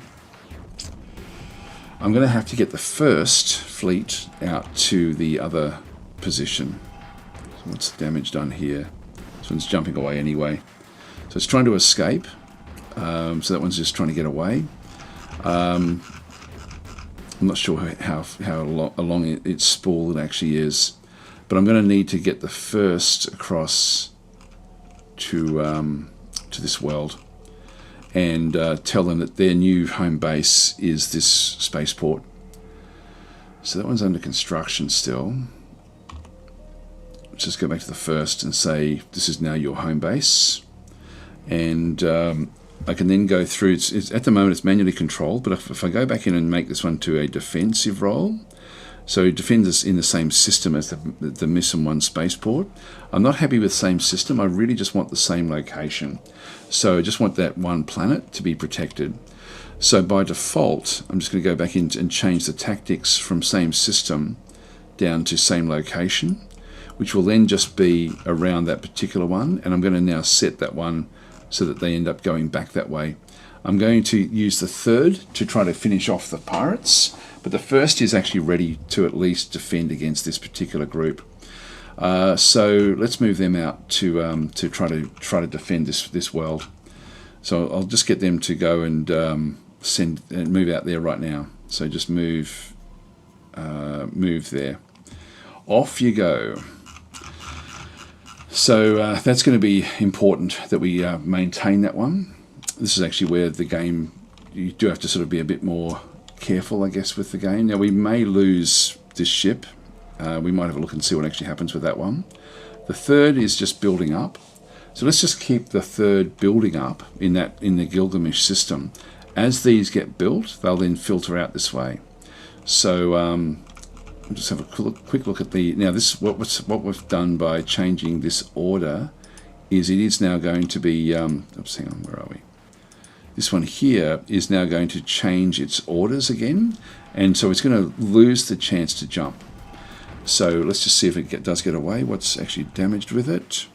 I'm going to have to get the first fleet out to the other position. So what's the damage done here? This one's jumping away anyway. So it's trying to escape. So that one's just trying to get away. I'm not sure how along its spool it actually is, but I'm going to need to get the first across to this world and tell them that their new home base is this spaceport. So that one's under construction still. Let's just go back to the first and say this is now your home base. And I can then go through, at the moment it's manually controlled, but if I go back in and make this one to a defensive role, So it defends us in the same system as the Mission 1 spaceport. I'm not happy with same system. I really just want the same location. So I just want that one planet to be protected. So by default, I'm just going to go back in and change the tactics from same system down to same location, which will then just be around that particular one. And I'm going to now set that one so that they end up going back that way. I'm going to use the third to try to finish off the pirates, but the first is actually ready to at least defend against this particular group. So let's move them out to try to defend this world. So I'll just get them to go and move out there right now. So just move there. Off you go. So that's going to be important that we maintain that one. This is actually where the game, you do have to sort of be a bit more careful, I guess, with the game. Now, we may lose this ship. We might have a look and see what actually happens with that one. The third is just building up. So let's just keep the third building up in the Gilgamesh system. As these get built, they'll then filter out this way. So I'll just have a quick look at the... Now, this what we've done by changing this order is it is now going to be... oops, hang on, where are we? This one here is now going to change its orders again, and so it's going to lose the chance to jump. So let's just see if it does get away. What's actually damaged with it?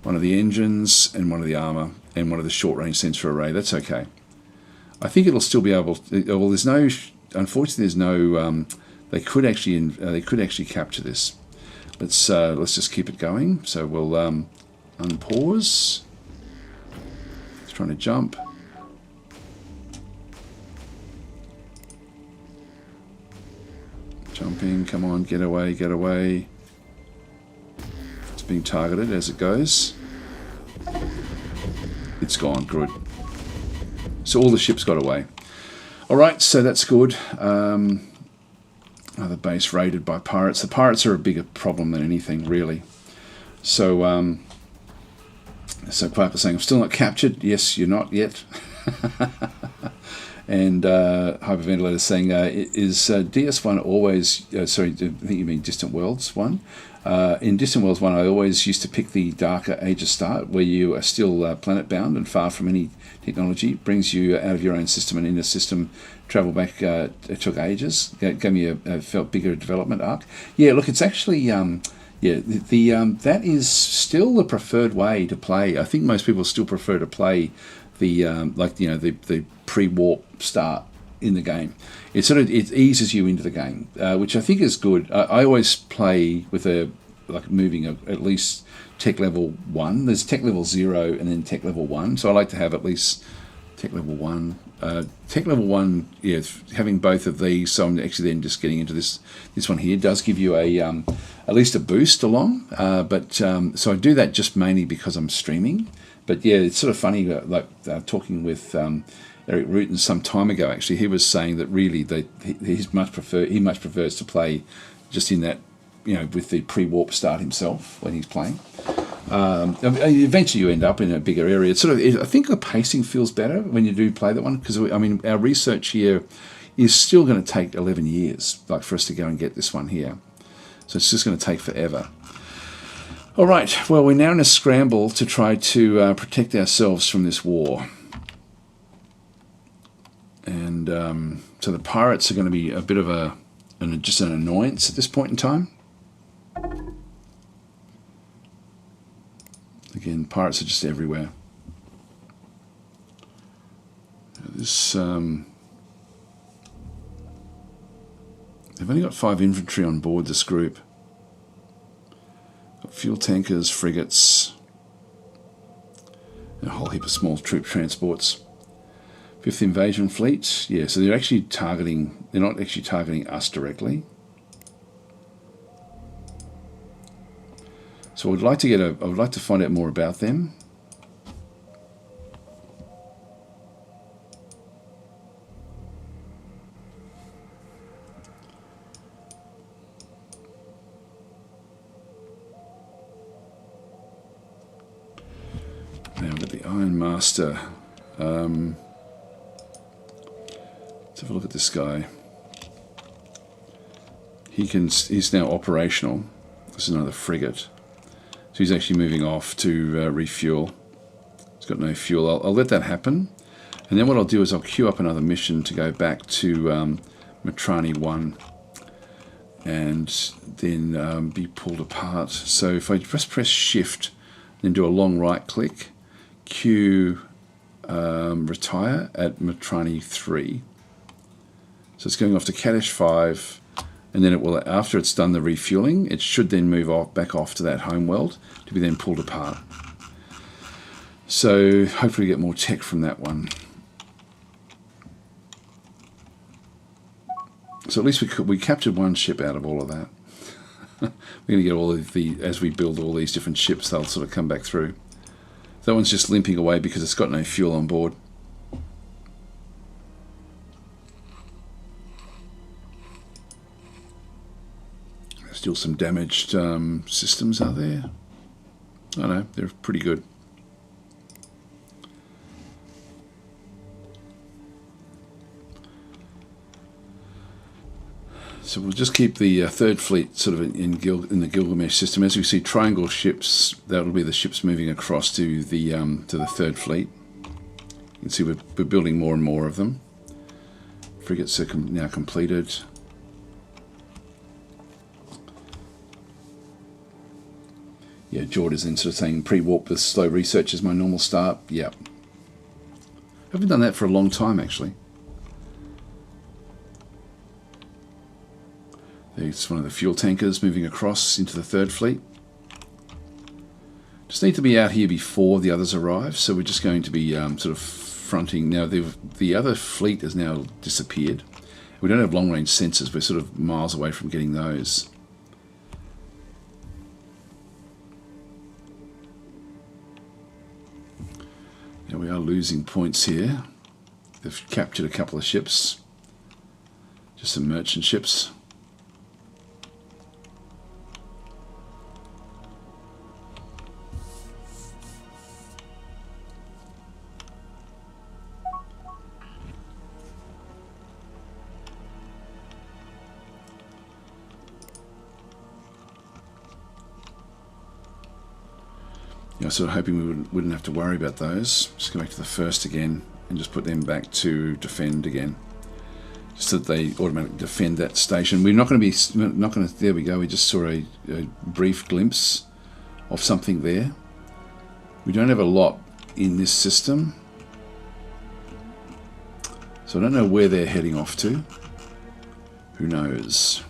One of the engines and one of the armor and one of the short-range sensor array. That's okay. I think it'll still be able to... Well, there's no... Unfortunately, there's no... They could actually capture this. Let's just keep it going. So we'll unpause. It's trying to jump. Jumping, come on, get away, get away. It's being targeted as it goes. It's gone, good. So all the ships got away. Alright, so that's good. Another base raided by pirates. The pirates are a bigger problem than anything, really. So, so Quark was saying, I'm still not captured. Yes, you're not yet. And Hyperventilator is saying, is DS1 always... sorry, I think you mean Distant Worlds 1. In Distant Worlds 1, I always used to pick the darker Age of Start, where you are still planet-bound and far from any technology. Brings you out of your own system and in the system. Travel back, it took ages. Gave me a felt bigger development arc. Yeah, look, it's actually... that is still the preferred way to play. I think most people still prefer to play the the pre-warp start in the game. It eases you into the game, which I think is good. I always play with moving at least tech level 1. There's tech level 0 and then tech level 1. So I like to have at least tech level 1. Tech level 1, yeah, having both of these. So I'm actually then just getting into this one here. Does give you at least a boost along. So I do that just mainly because I'm streaming. But yeah, it's sort of funny, talking with Eric Rutan some time ago, actually. He was saying that really he much prefers to play just in that, with the pre-warp start himself when he's playing. Eventually you end up in a bigger area. I think the pacing feels better when you do play that one, because our research here is still going to take 11 years, for us to go and get this one here. So it's just going to take forever. All right, well, we're now in a scramble to try to protect ourselves from this war. And so the pirates are going to be a bit of just an annoyance at this point in time. Again, pirates are just everywhere. They've only got 5 infantry on board this group. Got fuel tankers, frigates, and a whole heap of small troop transports. 5th Invasion Fleet, yeah, so they're not actually targeting us directly. So I would like to find out more about them. Now we've got the Iron Master. Let's have a look at this guy. he's now operational. This is another frigate. So he's actually moving off to refuel. He's got no fuel. I'll let that happen. And then what I'll do is I'll queue up another mission to go back to Matrani 1 and then be pulled apart. So if I just press Shift, then do a long right click, queue retire at Matrani 3. So it's going off to Kadesh 5, and then it will, after it's done the refueling, it should then move back off to that homeworld to be then pulled apart. So hopefully we get more tech from that one. So at least we captured one ship out of all of that. We're going to get all of as we build all these different ships, they'll sort of come back through. That one's just limping away because it's got no fuel on board. Still some damaged systems are there. I know, they're pretty good. So we'll just keep the third fleet sort of in the Gilgamesh system. As we see triangle ships, that'll be the ships moving across to the third fleet. You can see we're building more and more of them. Frigates are now completed. Yeah, Jord is then sort of saying pre-warp with slow research is my normal start. Yeah. Haven't done that for a long time, actually. There's one of the fuel tankers moving across into the third fleet. Just need to be out here before the others arrive, so we're just going to be sort of fronting. Now, the other fleet has now disappeared. We don't have long-range sensors. We're sort of miles away from getting those. Yeah, we are losing points here. They've captured a couple of ships. Just some merchant ships. I was sort of hoping we wouldn't have to worry about those. Just go back to the first again and just put them back to defend again, just so that they automatically defend that station. We're not going to there we go. We just saw a brief glimpse of something there. We don't have a lot in this system, so I don't know where they're heading off to. Who knows?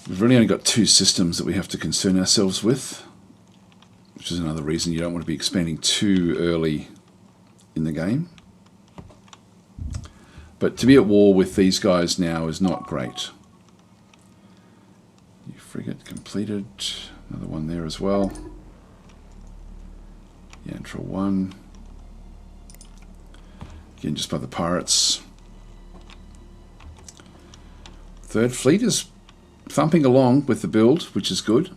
We've really only got 2 systems that we have to concern ourselves with, which is another reason you don't want to be expanding too early in the game. But to be at war with these guys now is not great. New frigate completed. Another one there as well. Yantra 1. Again, just by the pirates. Third fleet is thumping along with the build, which is good.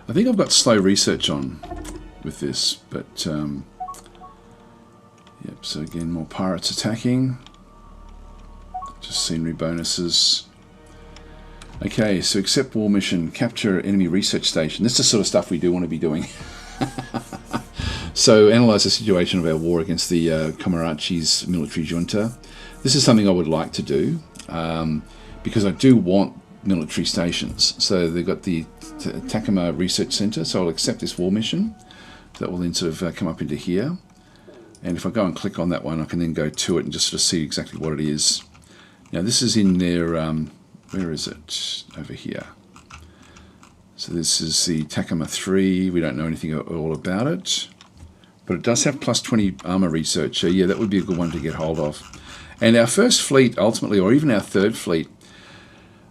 I think I've got slow research on with this, but yep, so again, more pirates attacking. Just scenery bonuses. Okay, so accept war mission, capture enemy research station. This is the sort of stuff we do want to be doing. So analyze the situation of our war against the Komarachi's military junta. This is something I would like to do because I do want military stations. So they've got the Takama Research Center, so I'll accept this war mission. That will then sort of come up into here. And if I go and click on that one, I can then go to it and just sort of see exactly what it is. Now this is in their, where is it? Over here. So this is the Takama 3. We don't know anything at all about it. But it does have plus 20 armor research. So yeah, that would be a good one to get hold of. And our first fleet, ultimately, or even our third fleet,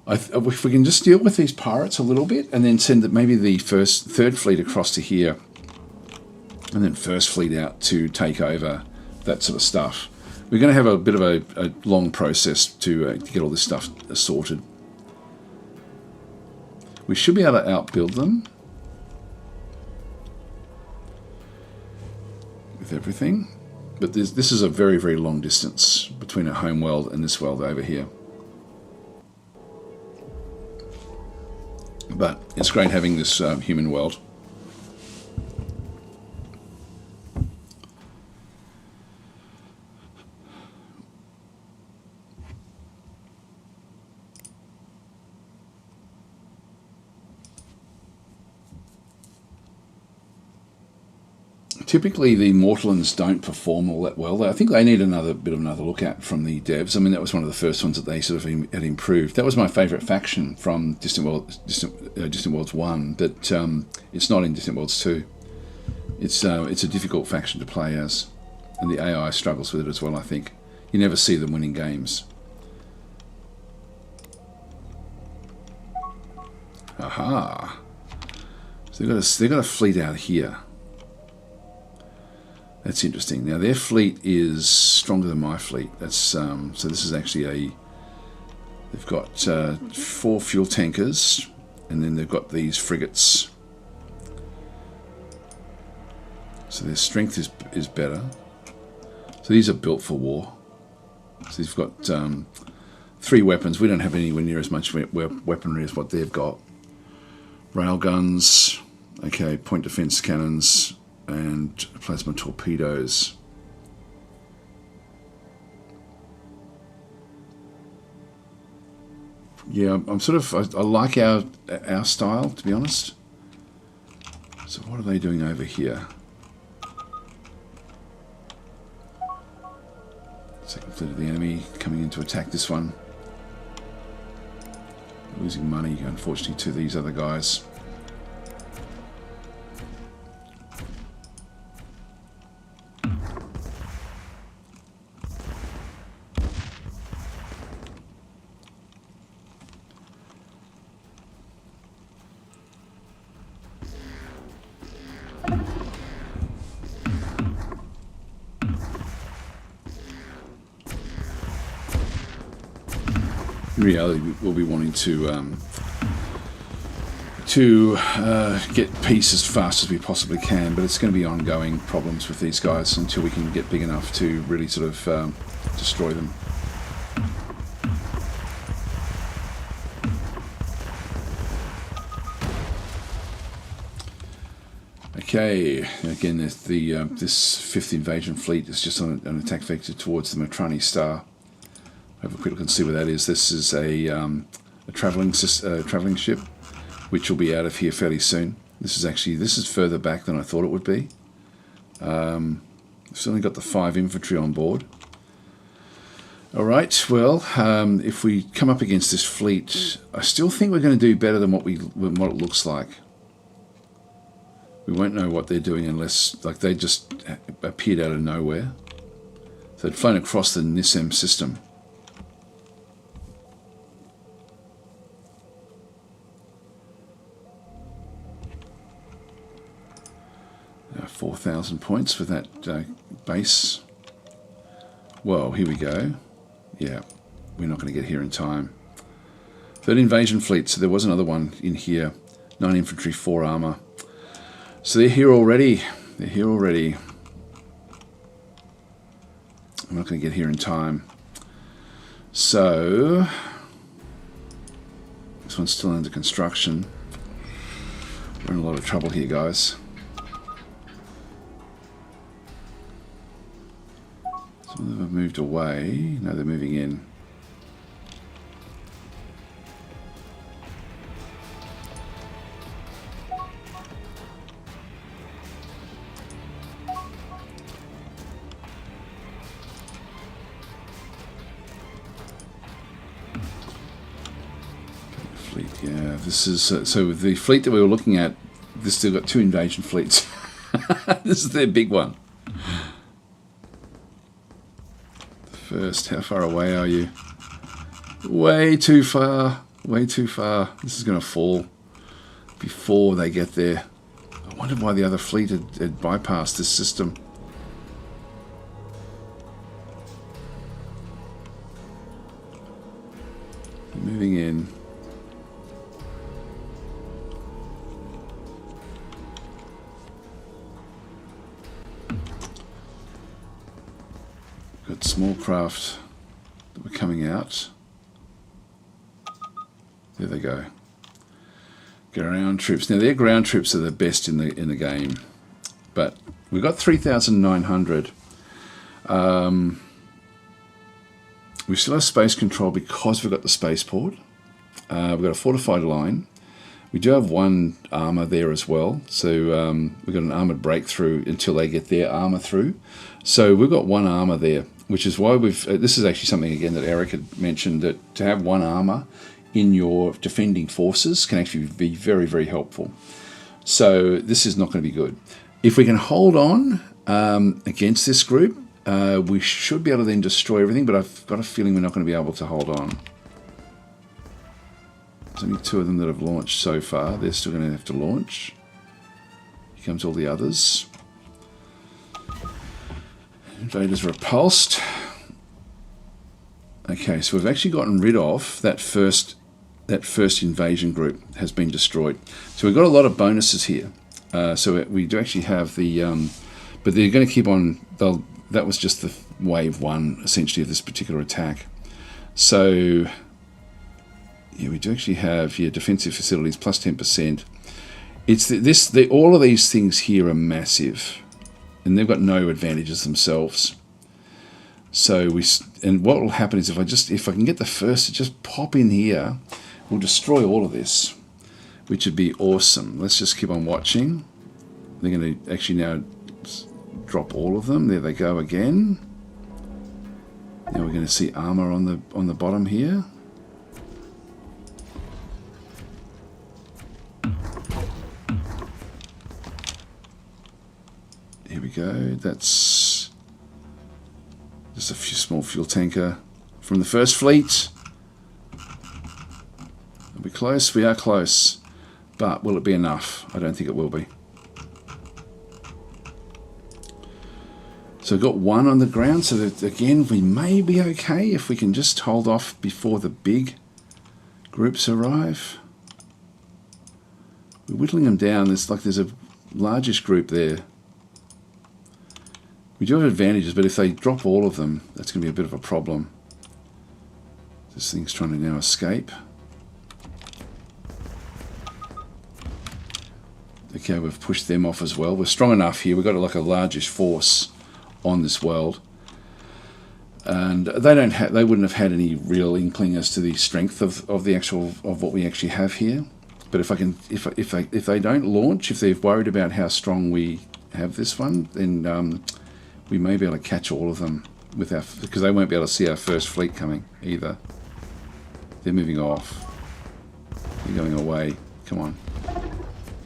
if we can just deal with these pirates a little bit and then send maybe the third fleet across to here, and then First Fleet out to take over that sort of stuff. We're going to have a bit of a long process to get all this stuff sorted. We should be able to outbuild them with everything. But this is a very, very long distance between our home world and this world over here. But it's great having this human world. Typically, the Mortallans don't perform all that well. I think they need another look at from the devs. I mean, that was one of the first ones that they sort of had improved. That was my favourite faction from Distant Worlds 1, but it's not in Distant Worlds 2. It's a difficult faction to play as, and the AI struggles with it as well, I think. You never see them winning games. Aha! So they've got a fleet out here. That's interesting. Now their fleet is stronger than my fleet. That's so this is actually they've got 4 fuel tankers, and then they've got these frigates. So their strength is better. So these are built for war. So they've got 3 weapons. We don't have anywhere near as much weaponry as what they've got. Railguns, okay, point defense cannons, and plasma torpedoes. Yeah, I like our style, to be honest. So what are they doing over here? Second fleet of the enemy coming in to attack this one. Losing money, unfortunately, to these other guys. In reality, we'll be wanting to get peace as fast as we possibly can, but it's going to be ongoing problems with these guys until we can get big enough to really sort of destroy them. Okay, again, this 5th invasion fleet is just on an attack vector towards the Matrani star. Have a quick look and see where that is. This is a travelling ship, which will be out of here fairly soon. This is further back than I thought it would be. It's only got the 5 infantry on board. All right. Well, if we come up against this fleet, I still think we're going to do better than what it looks like. We won't know what they're doing unless, like, they just appeared out of nowhere. So they'd flown across the Nisem system. 4,000 points for that base. Whoa, here we go. Yeah, we're not going to get here in time. 3rd invasion fleet, so there was another one in here. 9 infantry, 4 armor. So they're here already. They're here already. I'm not going to get here in time. So this one's still under construction. We're in a lot of trouble here, guys. Some of them have moved away. No, they're moving in. Fleet, yeah. This is so the fleet that we were looking at. This still got 2 invasion fleets. This is their big one. First, how far away are you? Way too far. Way too far. This is going to fall before they get there. I wonder why the other fleet had bypassed this system. Moving in. Got small craft that were coming out. There they go. Ground troops. Now their ground troops are the best in the game, but we've got 3,900. We still have space control because we've got the spaceport. We've got a fortified line. We do have one armor there as well, so we've got an armored breakthrough until they get their armor through. So we've got one armor there, which is why we've. This is actually something again that Eric had mentioned, that to have one armor in your defending forces can actually be very, very helpful. So this is not going to be good. If we can hold on against this group, we should be able to then destroy everything, but I've got a feeling we're not going to be able to hold on. There's only 2 of them that have launched so far. They're still going to have to launch. Here comes all the others. Invaders repulsed. Okay, so we've actually gotten rid of that first invasion group has been destroyed. So we've got a lot of bonuses here. So we do actually have the, but they're going to keep on. That was just the wave 1 essentially of this particular attack. So yeah, we do actually have here defensive facilities plus 10%. It's all of these things here are massive, and they've got no advantages themselves. So what will happen is if I can get the first to just pop in here, we'll destroy all of this, which would be awesome. Let's just keep on watching. They're going to actually now drop all of them. There they go again. Now we're going to see armor on the bottom here. Here we go. That's just a small fuel tanker from the first fleet. Are we close? We are close. But will it be enough? I don't think it will be. So we've got 1 on the ground. So that, again, we may be okay if we can just hold off before the big groups arrive. We're whittling them down. There's a largish group there. We do have advantages, but if they drop all of them, that's going to be a bit of a problem. This thing's trying to now escape. Okay, we've pushed them off as well. We're strong enough here. We've got like a largish force on this world, and they wouldn't have had any real inkling as to the strength of what we actually have here. But if they don't launch, if they're worried about how strong we have this one, then we may be able to catch all of them because they won't be able to see our first fleet coming either. They're moving off. They're going away. Come on.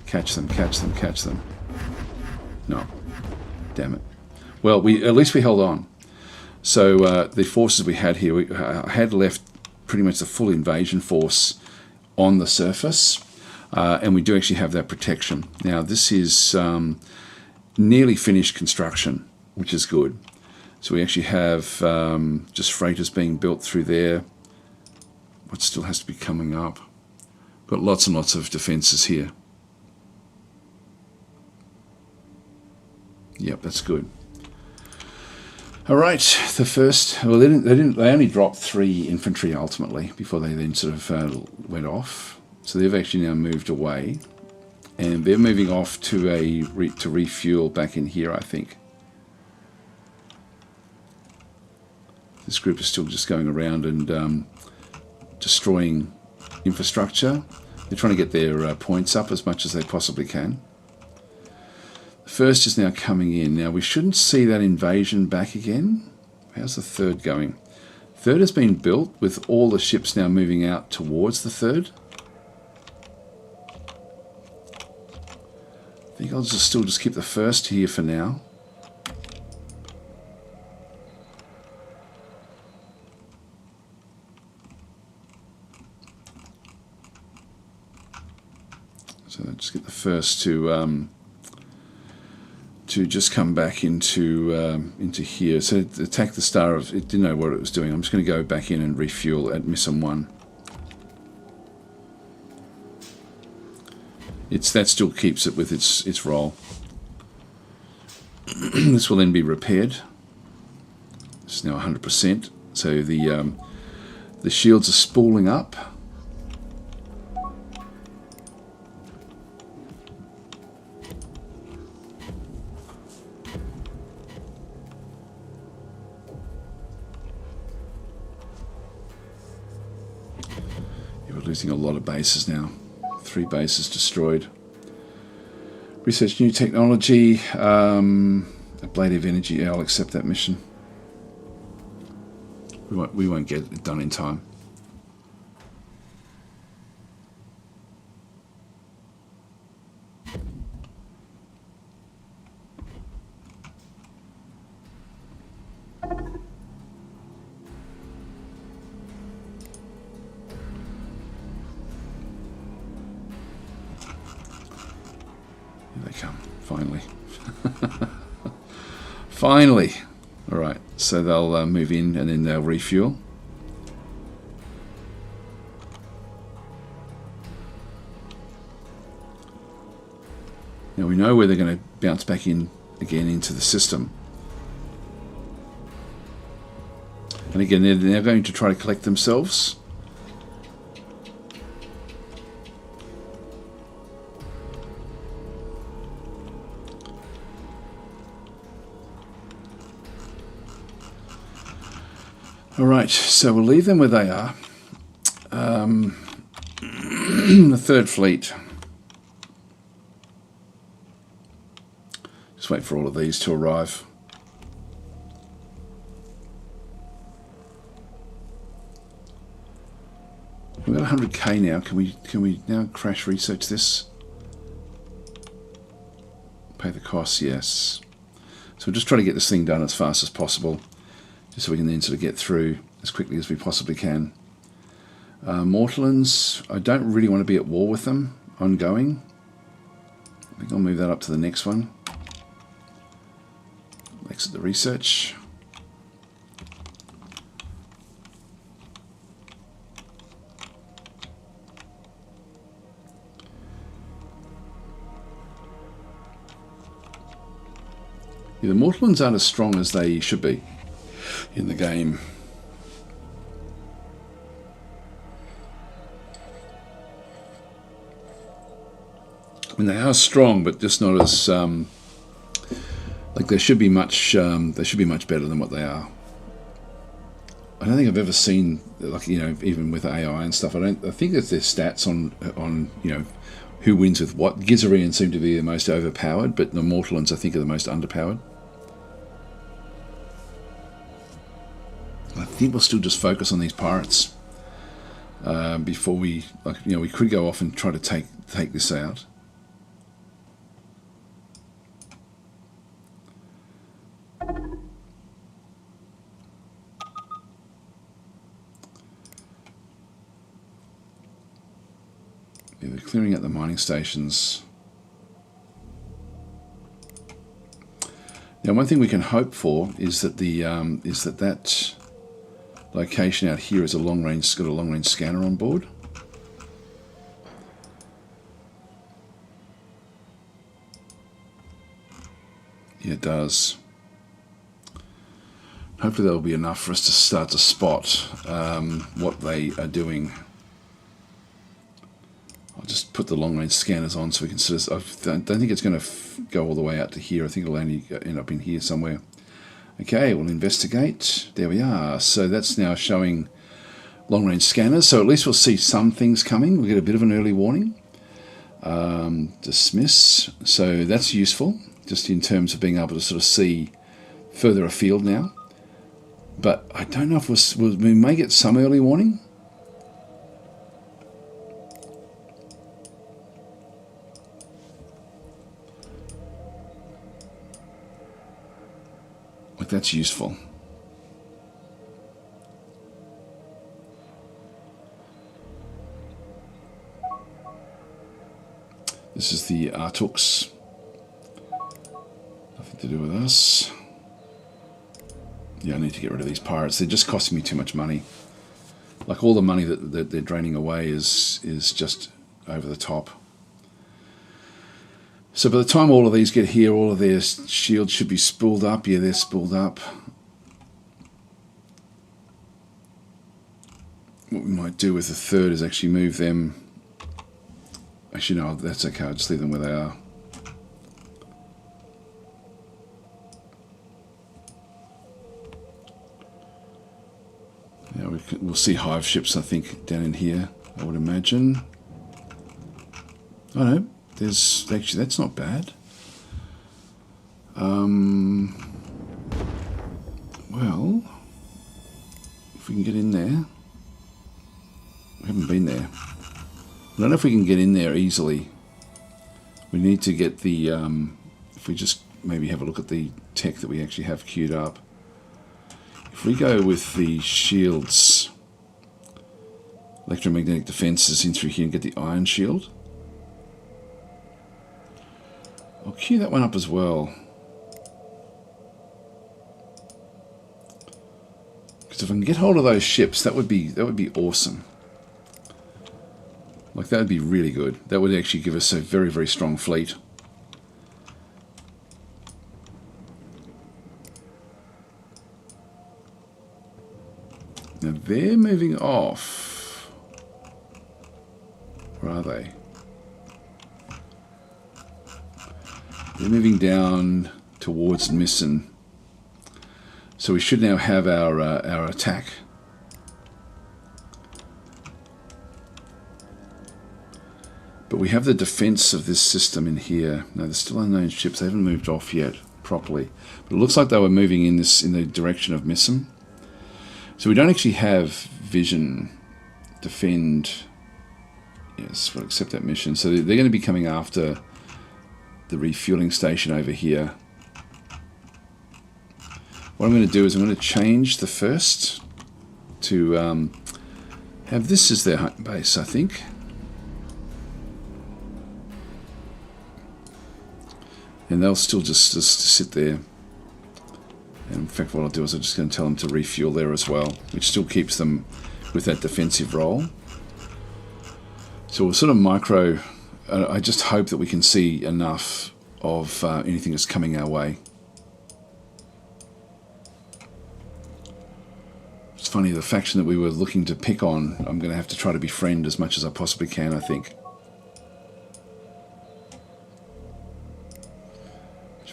Catch them, catch them, catch them. No. Damn it. Well, at least we held on. So the forces we had here, we had left pretty much the full invasion force on the surface, and we do actually have that protection. Now, this is nearly finished construction, which is good. So we actually have just freighters being built through there. What still has to be coming up? Got lots and lots of defences here. Yep, that's good. All right, the first. Well, they only dropped 3 infantry ultimately before they then sort of went off. So they've actually now moved away, and they're moving off to refuel back in here, I think. This group is still just going around and destroying infrastructure. They're trying to get their points up as much as they possibly can. The first is now coming in. Now we shouldn't see that invasion back again. How's the third going? Third has been built with all the ships now moving out towards the third. I think I'll still keep the first here for now. So just get the first to to just come back into here. So attack the star of it. Didn't know what it was doing. I'm just going to go back in and refuel at mission 1. That still keeps it with its roll. This will then be repaired. It's now 100%. So the shields are spooling up. We're losing a lot of bases now. 3 bases destroyed. Research new technology. A blade of energy. Yeah, I'll accept that mission. We won't get it done in time. Here they come, finally. Finally. All right, so they'll move in and then they'll refuel. Now we know where they're going to bounce back in again into the system. And again, they're now going to try to collect themselves. All right, so we'll leave them where they are. The Third Fleet. Just wait for all of these to arrive. We've got 100k now. Can we now crash research this? Pay the costs, yes. So we'll just try to get this thing done as fast as possible, just so we can then sort of get through as quickly as we possibly can. Mortallans, I don't really want to be at war with them ongoing. I think I'll move that up to the next one. Exit the research. Yeah, the Mortallans aren't as strong as they should be in the game. I mean, they are strong, but just not as like they should be much. They should be much better than what they are. I don't think I've ever seen, like, you know, even with AI and stuff. I think that their stats on you know, who wins with what. Gizarians seem to be the most overpowered, but the Mortallans I think are the most underpowered. I think we'll still just focus on these pirates before we, like, you know, we could go off and try to take this out. Yeah, they're clearing out the mining stations. Now, one thing we can hope for is that that location out here is got a long range scanner on board. Yeah, it does. Hopefully that'll be enough for us to start to spot what they are doing. I'll just put the long range scanners on so we can sort of, I don't think it's going to go all the way out to here. I think it'll only end up in here somewhere. Okay, we'll investigate. There we are. So that's now showing long range scanners. So at least we'll see some things coming. We'll get a bit of an early warning. Dismiss. So that's useful, just in terms of being able to sort of see further afield now. But I don't know if we may get some early warning. Like, that's useful. This is the Artux. to do with us. Yeah, I need to get rid of these pirates. They're just costing me too much money. Like all the money that they're draining away is just over the top. So by the time all of these get here, all of their shields should be spooled up. Yeah, they're spooled up. What we might do with the third is actually move them. Actually, no, that's okay. I'll just leave them where they are. Yeah, we'll see hive ships, I think, down in here, I would imagine. Oh no, there's actually, that's not bad. Well, if we can get in there. We haven't been there. I don't know if we can get in there easily. We need to get the, if we just maybe have a look at the tech that we actually have queued up. If we go with the shields, electromagnetic defenses in through here and get the iron shield. I'll queue that one up as well. Because if I can get hold of those ships, that would be awesome. Like, that would be really good. That would actually give us a very, very strong fleet. Now, they're moving off. Where are they? They're moving down towards Missen. So we should now have our attack. But we have the defense of this system in here. Now, there's still unknown ships. They haven't moved off yet properly. But it looks like they were moving in the direction of Missen. So we don't actually have vision, defend. Yes, we'll accept that mission. So they're going to be coming after the refueling station over here. What I'm going to do is I'm going to change the first to have this as their home base, I think. And they'll still just sit there. And in fact, what I'll do is I'm just going to tell them to refuel there as well, which still keeps them with that defensive role. So we'll sort of micro. I just hope that we can see enough of anything that's coming our way. It's funny, the faction that we were looking to pick on, I'm going to have to try to befriend as much as I possibly can, I think.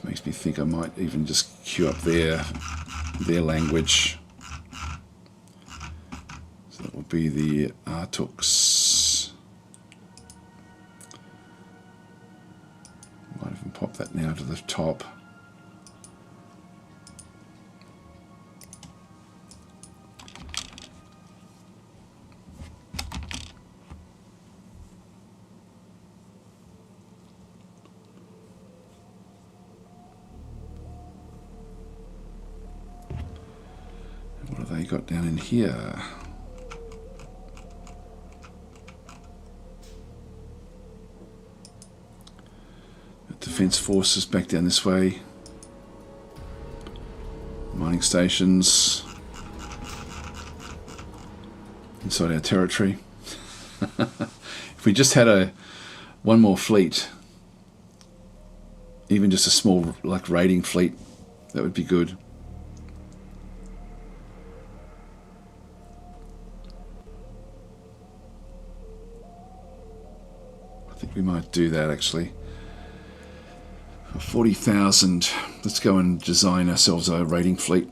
Makes me think I might even just queue up their language. So that will be the Artux. Might even pop that now to the top. What have they got down in here? Defense forces back down this way. Mining stations inside our territory. If we just had one more fleet, even just a small raiding fleet, that would be good. I think we might do that actually. For 40,000, let's go and design ourselves a raiding fleet.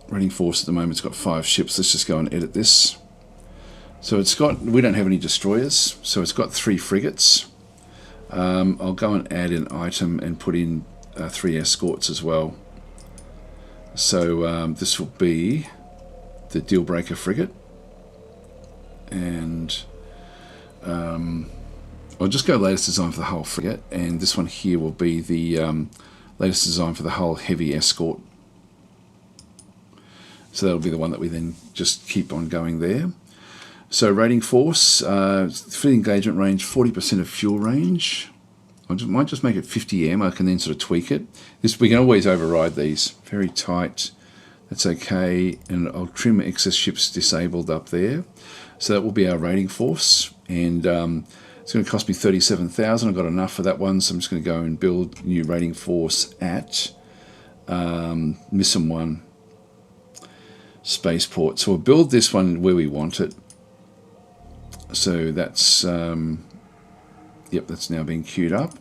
Raiding force at the moment's got 5 ships. Let's just go and edit this. So we don't have any destroyers, so it's got 3 frigates. I'll go and add an item and put in 3 escorts as well. So this will be the deal breaker frigate, and I'll just go latest design for the hull frigate, and this one here will be the latest design for the hull heavy escort. So that'll be the one that we then just keep on going there. So raiding force, fleet engagement range, 40% of fuel range. might just make it 50M. I can then sort of tweak it. We can always override these. Very tight. That's okay. And I'll trim excess ships disabled up there. So that will be our rating force. And it's going to cost me 37,000. I've got enough for that one. So I'm just going to go and build new rating force at Mission 1 Spaceport. So we'll build this one where we want it. So that's, yep, that's now being queued up.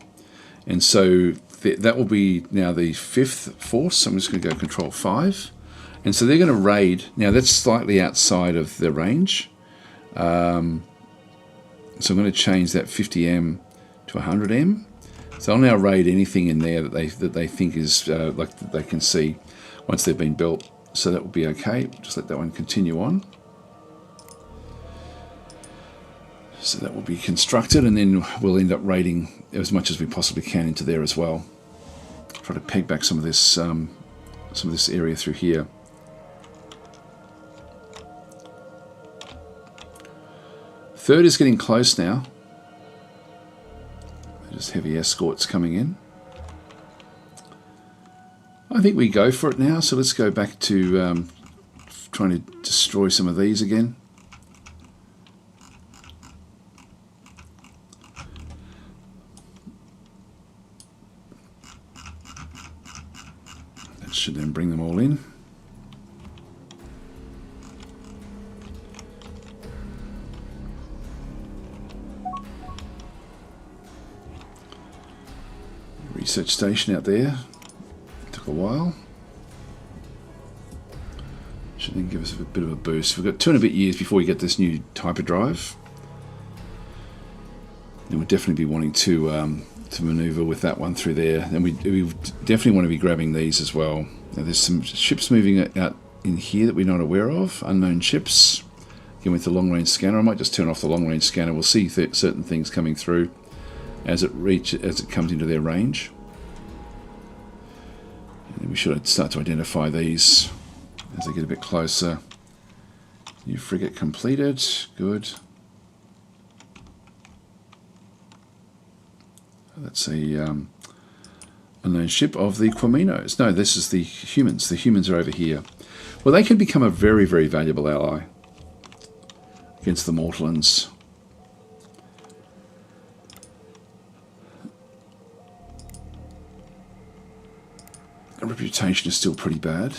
And so that will be now the 5th force. So I'm just going to go Control 5. And so they're going to raid. Now that's slightly outside of the range. So I'm going to change that 50M to 100M. So I'll now raid anything in there that they think is like that they can see once they've been built. So that will be okay. Just let that one continue on. So that will be constructed, and then we'll end up raiding as much as we possibly can into there as well. Try to peg back some of this area through here. Third is getting close now. Just heavy escorts coming in. I think we go for it now, so let's go back to trying to destroy some of these again. That should then bring them all in. Research station out there. Took a while. Should then give us a bit of a boost. We've got 2 and a bit years before we get this new hyperdrive. And we'll definitely be wanting to maneuver with that one through there. And we definitely want to be grabbing these as well. Now there's some ships moving out in here that we're not aware of. Unknown ships. Again with the long range scanner. I might just turn off the long range scanner. We'll see certain things coming through as it comes into their range. And we should start to identify these as they get a bit closer. New frigate completed. Good. That's a unknown ship of the Quaminos. No, this is the humans. The humans are over here. Well, they can become a very, very valuable ally against the Mortallans. Our reputation is still pretty bad.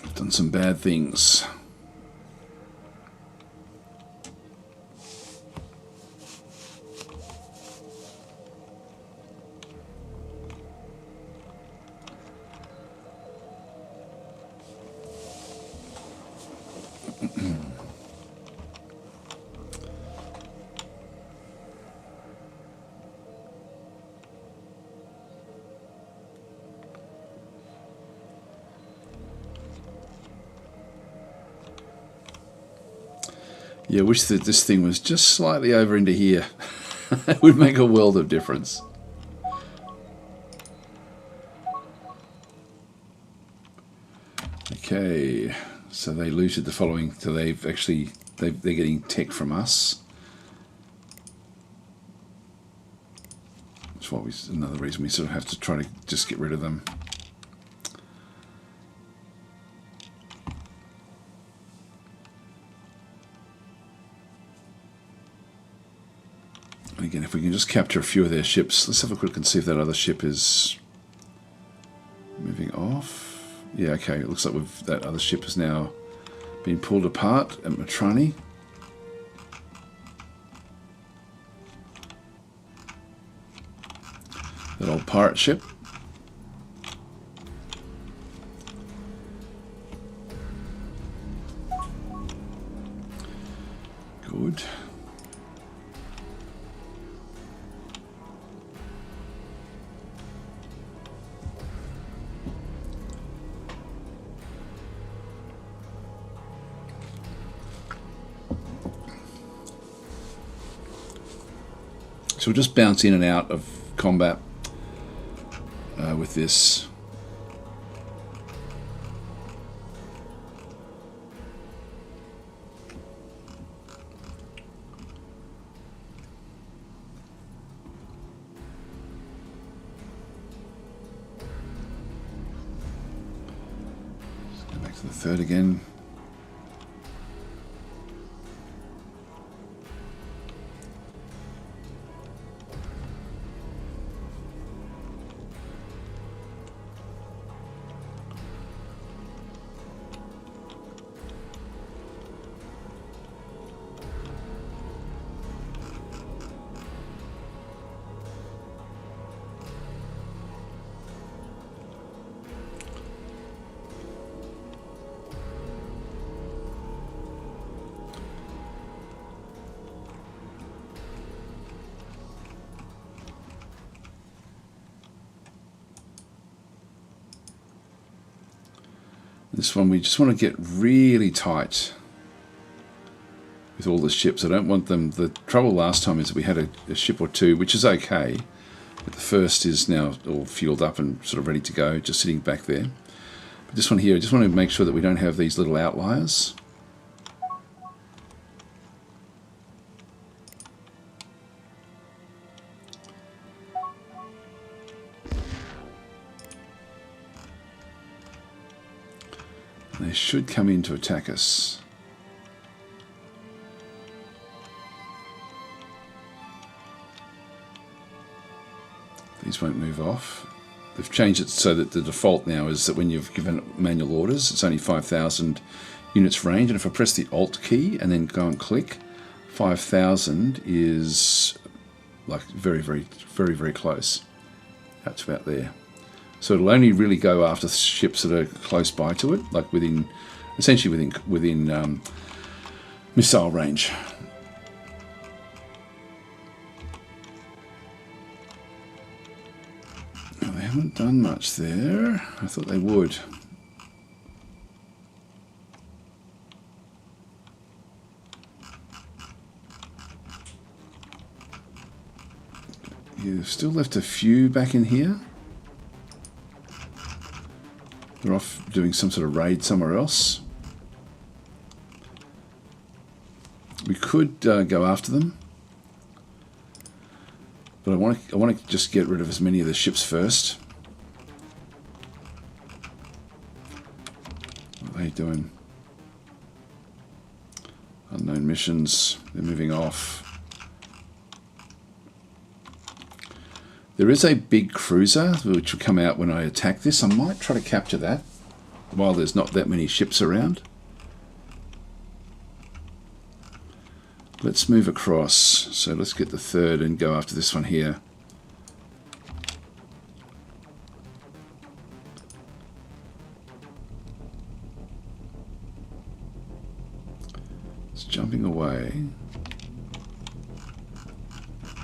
I've done some bad things. Yeah, I wish that this thing was just slightly over into here. It would make a world of difference. Okay, so they looted the following. So they're getting tech from us. That's another reason we sort of have to try to just get rid of them. Again, if we can just capture a few of their ships. Let's have a quick look and see if that other ship is moving off. Yeah, okay. It looks like that other ship has now been pulled apart at Matrani. That old pirate ship. Good. So we'll just bounce in and out of combat with this. Back to the third again. This one we just want to get really tight with all the ships. I don't want them. The trouble last time is we had a ship or two, which is okay, but the first is now all fueled up and sort of ready to go, just sitting back there. But this one here, I just want to make sure that we don't have these little outliers. They should come in to attack us. These won't move off. They've changed it so that the default now is that when you've given manual orders, it's only 5,000 units range. And if I press the Alt key and then go and click, 5,000 is like very, very, very, very close. That's about there. So it'll only really go after ships that are close by to it, like essentially within missile range. Well, they haven't done much there. I thought they would. You've still left a few back in here. They're off doing some sort of raid somewhere else. We could go after them, but I want to just get rid of as many of the ships first. What are they doing? Unknown missions. They're moving off. There is a big cruiser which will come out when I attack this. I might try to capture that while there's not that many ships around. Let's move across. So let's get the third and go after this one here. It's jumping away.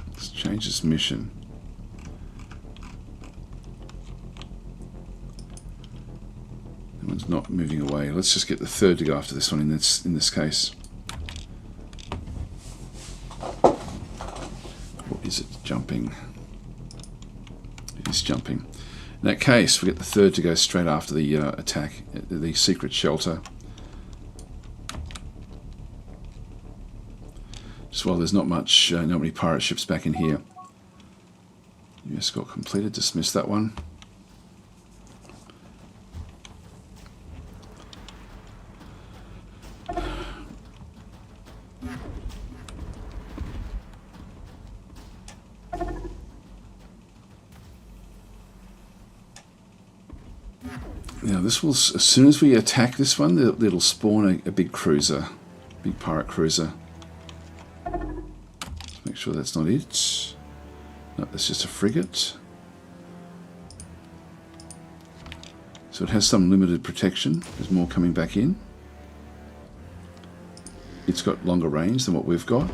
Let's change this mission. That one's not moving away. Let's just get the third to go after this one in this case. Or is it jumping? It is jumping. In that case, we get the third to go straight after the attack, the secret shelter. Just while there's not many pirate ships back in here. New escort completed. Dismiss that one. Now this will, as soon as we attack this one, it'll spawn a big cruiser, big pirate cruiser. Let's make sure that's not it. No, that's just a frigate. So it has some limited protection. There's more coming back in. It's got longer range than what we've got.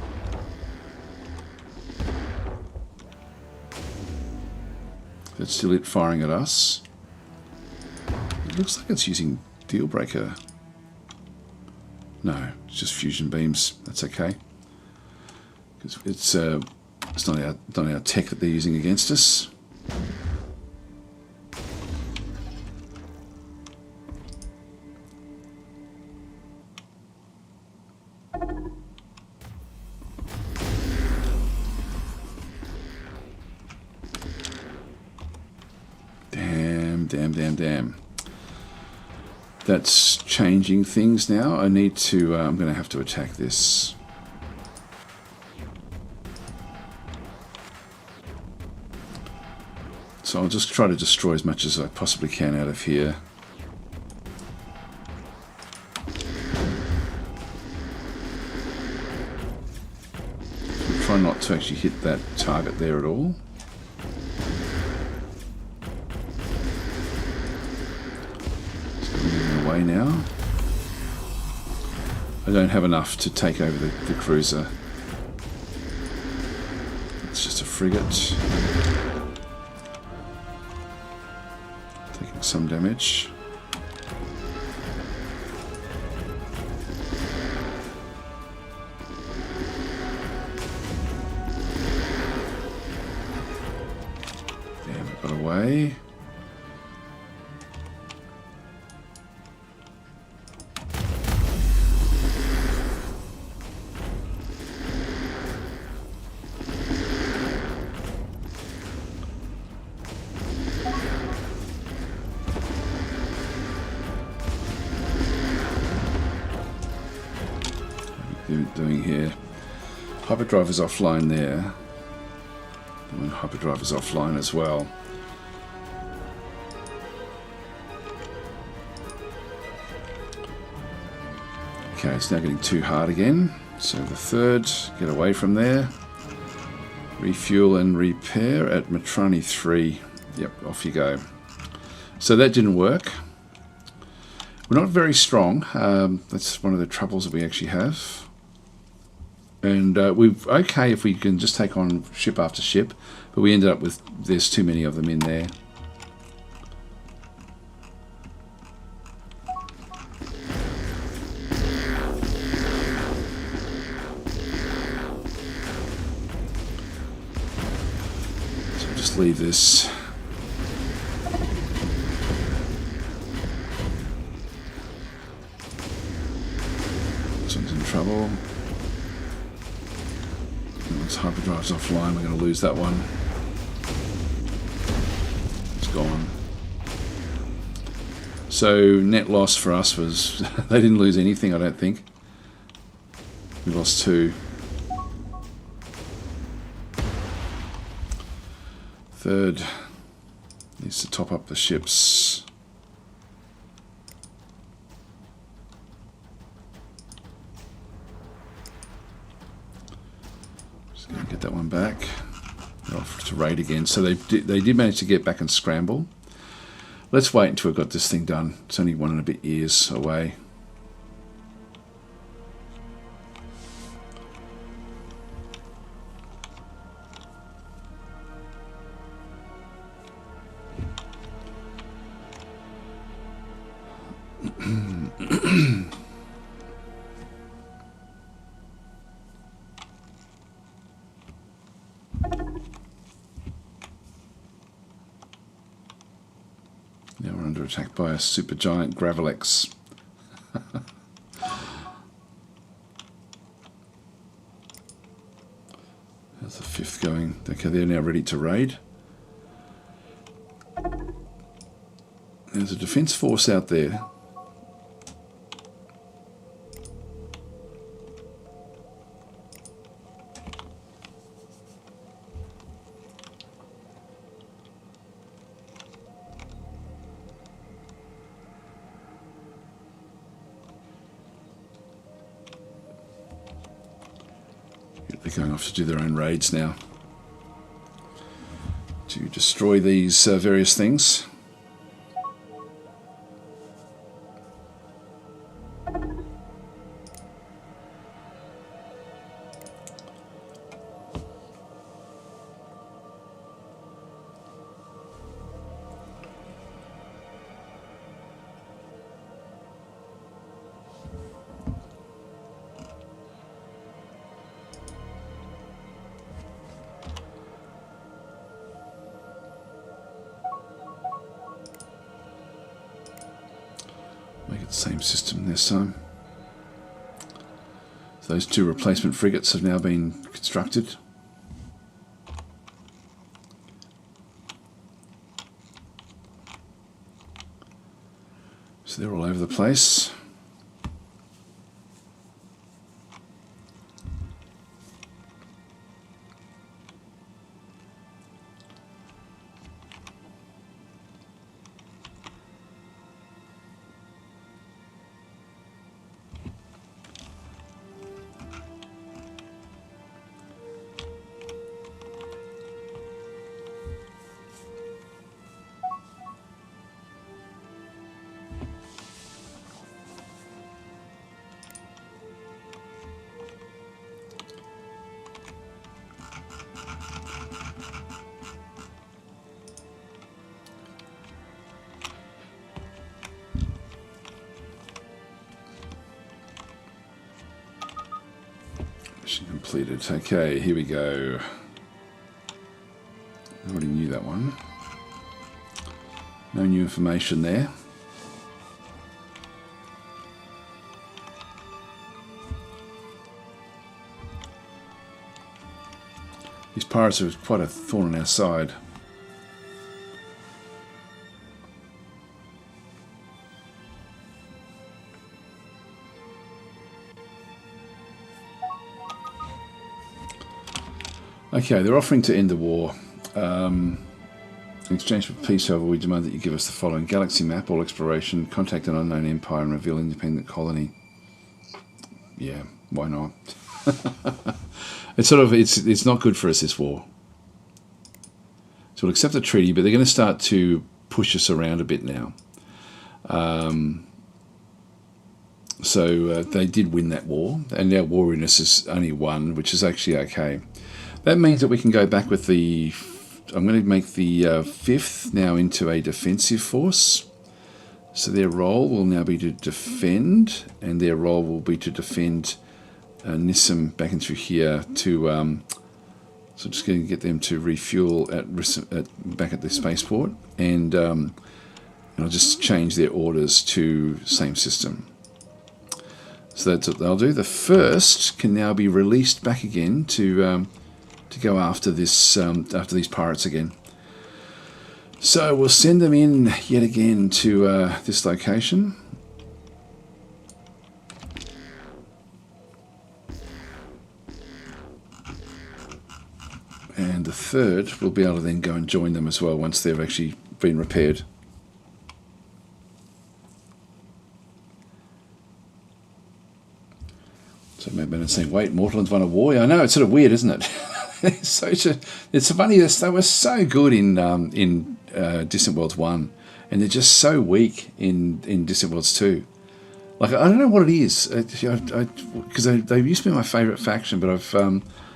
That's still it firing at us. It looks like it's using deal breaker. No, it's just fusion beams. That's okay. Because it's not our tech that they're using against us. Damn. That's changing things now. I need to, I'm going to have to attack this. So I'll just try to destroy as much as I possibly can out of here. Try not to actually hit that target there at all. Just moving away now. I don't have enough to take over the cruiser. It's just a frigate. Taking some damage. Away. Doing here. Hyperdrive is offline there. And hyperdrive is offline as well. Okay, it's now getting too hard again. So the third, get away from there. Refuel and repair at Matrani 3. Yep, off you go. So that didn't work. We're not very strong. That's one of the troubles that we actually have. And we're okay if we can just take on ship after ship, but we ended up with, there's too many of them in there. Leave this. This one's in trouble. Once hyperdrive's offline, we're going to lose that one. It's gone. So net loss for us was they didn't lose anything, I don't think. We lost 2. Third needs to top up the ships. Just going to get that one back. They're off to raid again. So they did manage to get back and scramble. Let's wait until we've got this thing done. It's only 1 and a bit years away. Now we're under attack by a supergiant Gravelex. There's the 5th going. Okay, they're now ready to raid. There's a defence force out there. They're going off to do their own raids now to destroy these various things. Make it the same system this time. So those 2 replacement frigates have now been constructed. So So they're all over the place. Mission completed. Okay, here we go. I already knew that one. No new information there. These pirates are quite a thorn on our side. Okay, they're offering to end the war. In exchange for peace, however, we demand that you give us the following: galaxy map, all exploration, contact an unknown empire, and reveal independent colony. Yeah, why not? It's not good for us, this war. So we'll accept the treaty, but they're going to start to push us around a bit now. So they did win that war, and our wariness is only 1, which is actually okay. That means that we can go back with the... I'm going to make the 5th now into a defensive force. So their role will now be to defend, and their role will be to defend Nissim back and through here to... so just going to get them to refuel back at the spaceport, and I'll just change their orders to same system. So that's what they'll do. The 1st can now be released back again to go after this after these pirates again. So we'll send them in yet again to this location. And the 3rd will be able to then go and join them as well once they've actually been repaired. So maybe I'm saying, wait, Mortalland's won a war? I know, it's sort of weird, isn't it? It's funny, they were so good in Distant Worlds 1, and they're just so weak in Distant Worlds 2. Like, I don't know what it is, because they used to be my favourite faction, but I've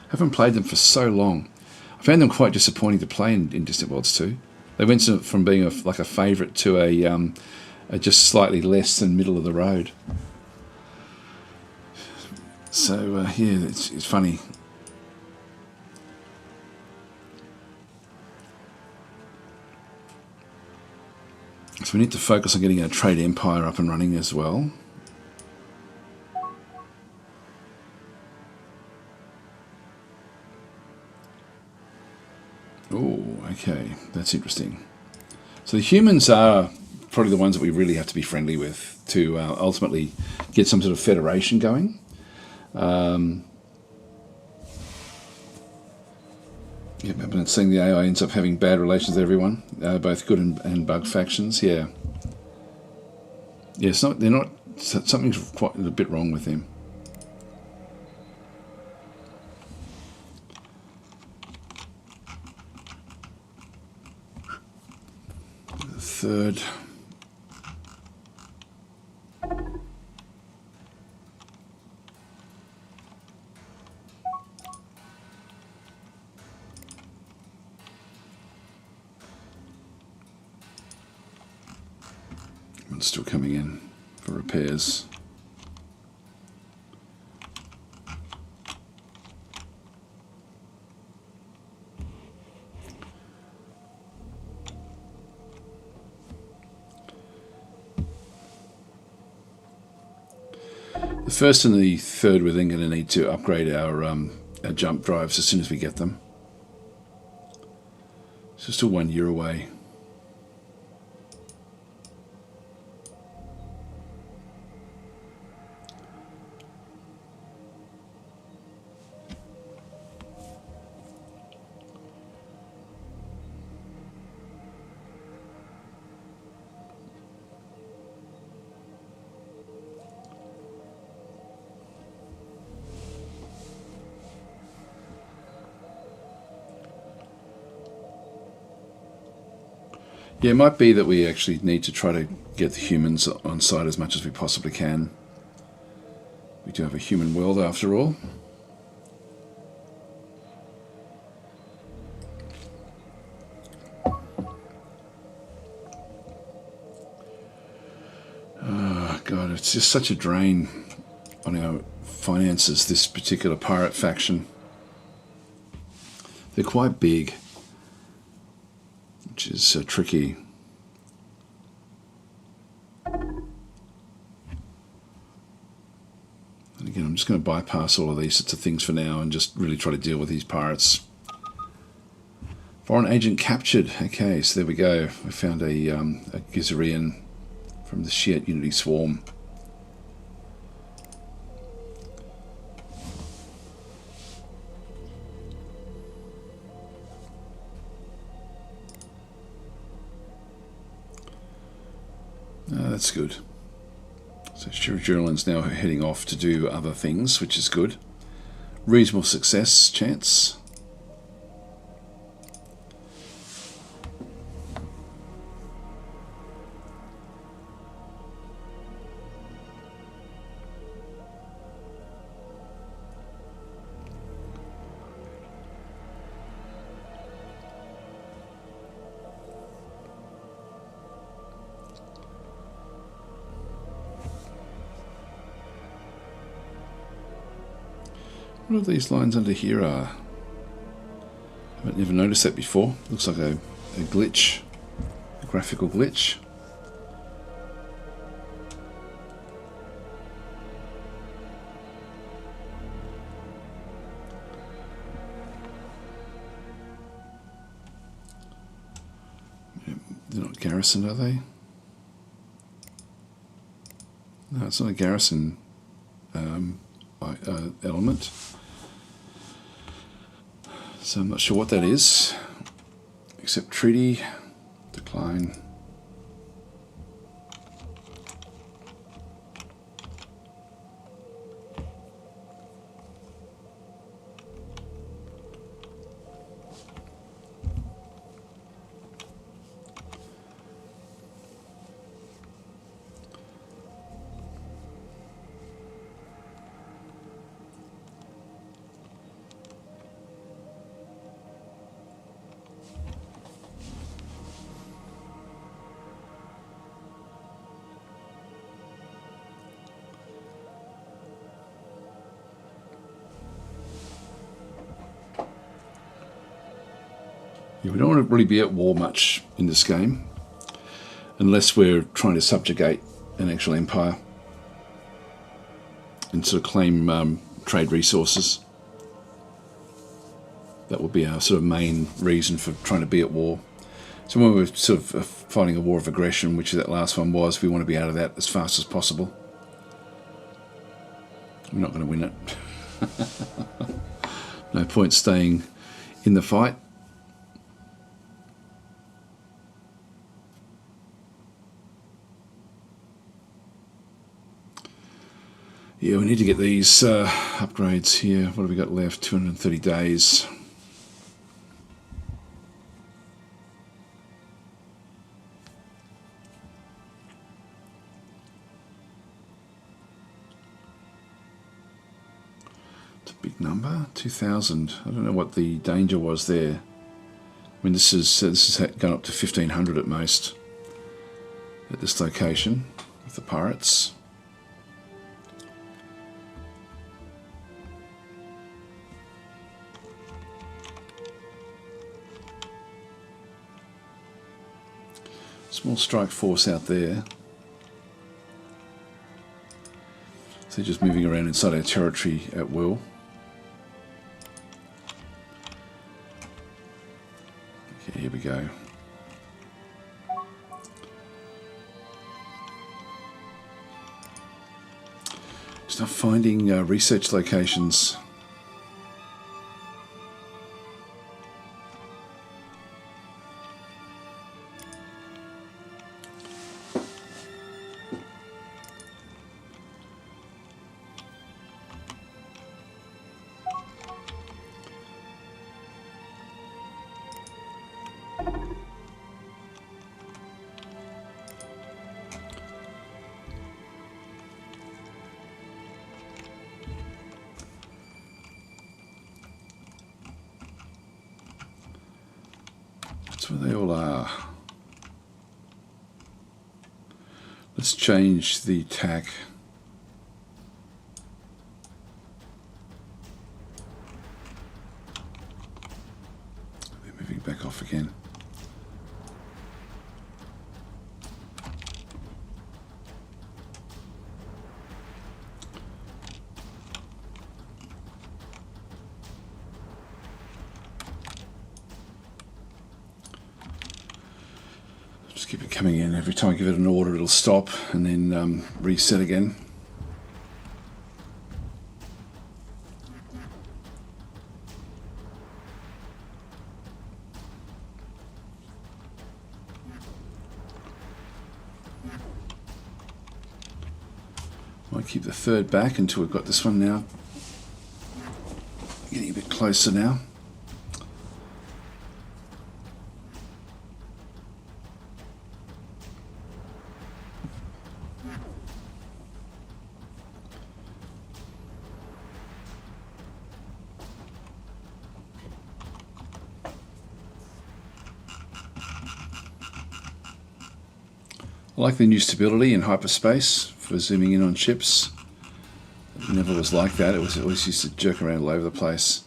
haven't played them for so long. I found them quite disappointing to play in Distant Worlds 2. They went from being like a favourite to a just slightly less than middle of the road. So yeah, it's funny. So we need to focus on getting our trade empire up and running as well. Oh, okay, that's interesting. So the humans are probably the ones that we really have to be friendly with to ultimately get some sort of federation going. Yeah, I've been seeing the AI ends up having bad relations with everyone, both good and bug factions. Yeah, it's not. They're not. Something's quite a bit wrong with them. The 3rd. Still coming in for repairs. The 1st and the 3rd, we're then going to need to upgrade our jump drives as soon as we get them. So still 1 year away. Yeah, it might be that we actually need to try to get the humans on site as much as we possibly can. We do have a human world after all. Oh God, it's just such a drain on our finances, this particular pirate faction. They're quite big, which is tricky. And again, I'm just going to bypass all of these sorts of things for now and just really try to deal with these pirates. Foreign agent captured. Okay, so there we go. We found a Gizarian from the Shiat Unity Swarm. That's good. So Shirijulan's now heading off to do other things, which is good. Reasonable success chance. What are these lines under here are? I've never noticed that before. Looks like a glitch, a graphical glitch. They're not garrisoned, are they? No, it's not a garrison element. So I'm not sure what that is. Accept treaty, decline. Yeah, we don't want to really be at war much in this game, unless we're trying to subjugate an actual empire and sort of claim trade resources. That would be our sort of main reason for trying to be at war. So when we're sort of fighting a war of aggression, which that last one was, we want to be out of that as fast as possible. We're not going to win it. No point staying in the fight. Yeah, we need to get these upgrades here. What have we got left? 230 days. It's a big number, 2,000. I don't know what the danger was there. I mean, this has gone up to 1,500 at most at this location with the pirates. Small strike force out there. So they're just moving around inside our territory at will. Okay, here we go. Just not finding research locations. That's where they all are. Let's change the tack. They're moving back off again. Keep it coming in. Every time I give it an order, it'll stop and then reset again. Might keep the third back until we've got this one now. Getting a bit closer now. I like the new stability in hyperspace for zooming in on ships. It never was like that. It always used to jerk around all over the place.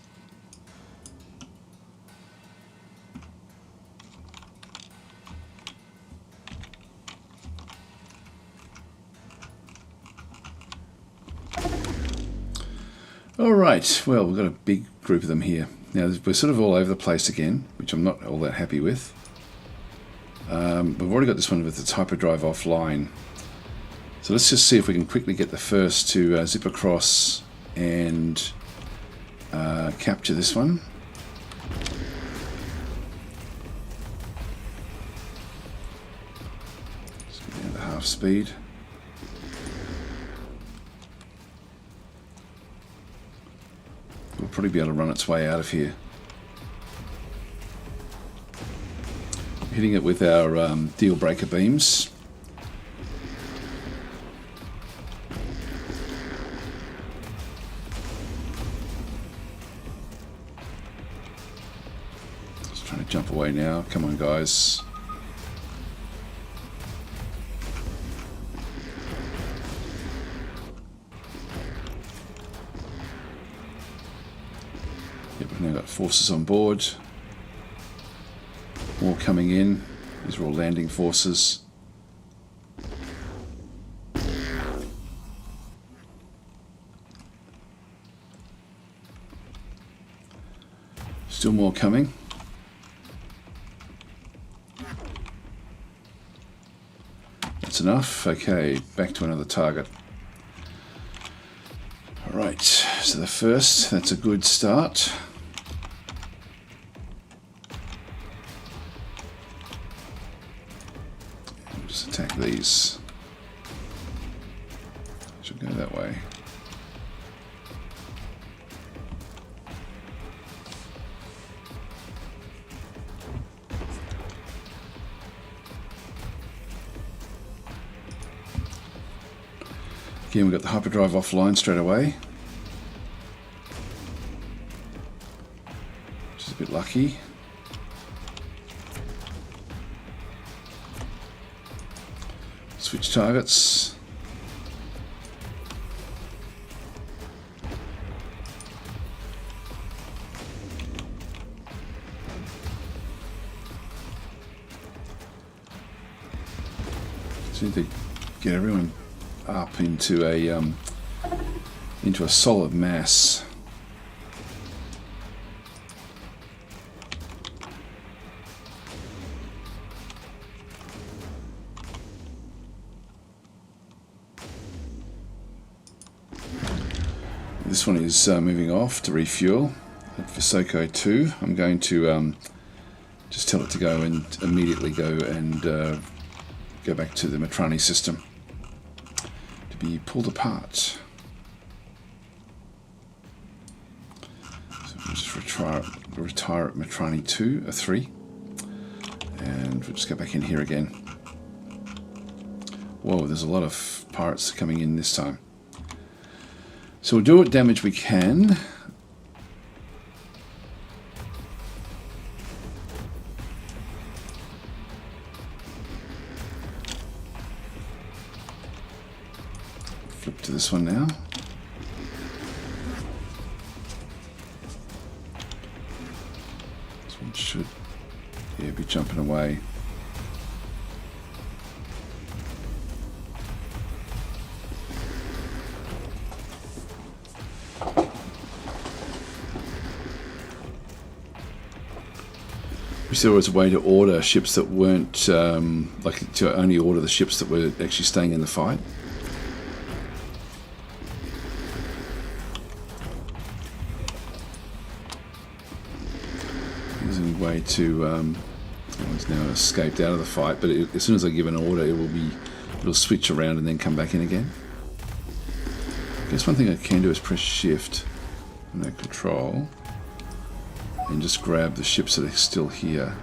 Alright, well, we've got a big group of them here. Now, we're sort of all over the place again, which I'm not all that happy with. We've already got this one with its hyperdrive offline. So let's just see if we can quickly get the first to zip across and capture this one. Let's go down to half speed. We'll probably be able to run its way out of here. Hitting it with our deal breaker beams. Just trying to jump away now. Come on, guys. Yep, we've now got forces on board. More coming in. These are all landing forces. Still more coming. That's enough. Okay, back to another target. Alright, so the first, that's a good start. Attack these. Should go that way. Again, we've got the hyperdrive offline straight away, which is a bit lucky. Switch targets. Just need to get everyone up into a solid mass. This one is moving off to refuel at Visoko 2. I'm going to just tell it to go and immediately go and go back to the Matrani system to be pulled apart. So we'll just retire at Matrani 2, 3, and we'll just go back in here again. Whoa, there's a lot of pirates coming in this time. So we'll do what damage we can. Flip to this one now. This one should, yeah, be jumping away. Wish there was a way to order ships that weren't, like to only order the ships that were actually staying in the fight. There's a way to, it's now escaped out of the fight, but as soon as I give an order, it'll switch around and then come back in again. I guess one thing I can do is press shift, no control, and just grab the ships that are still here.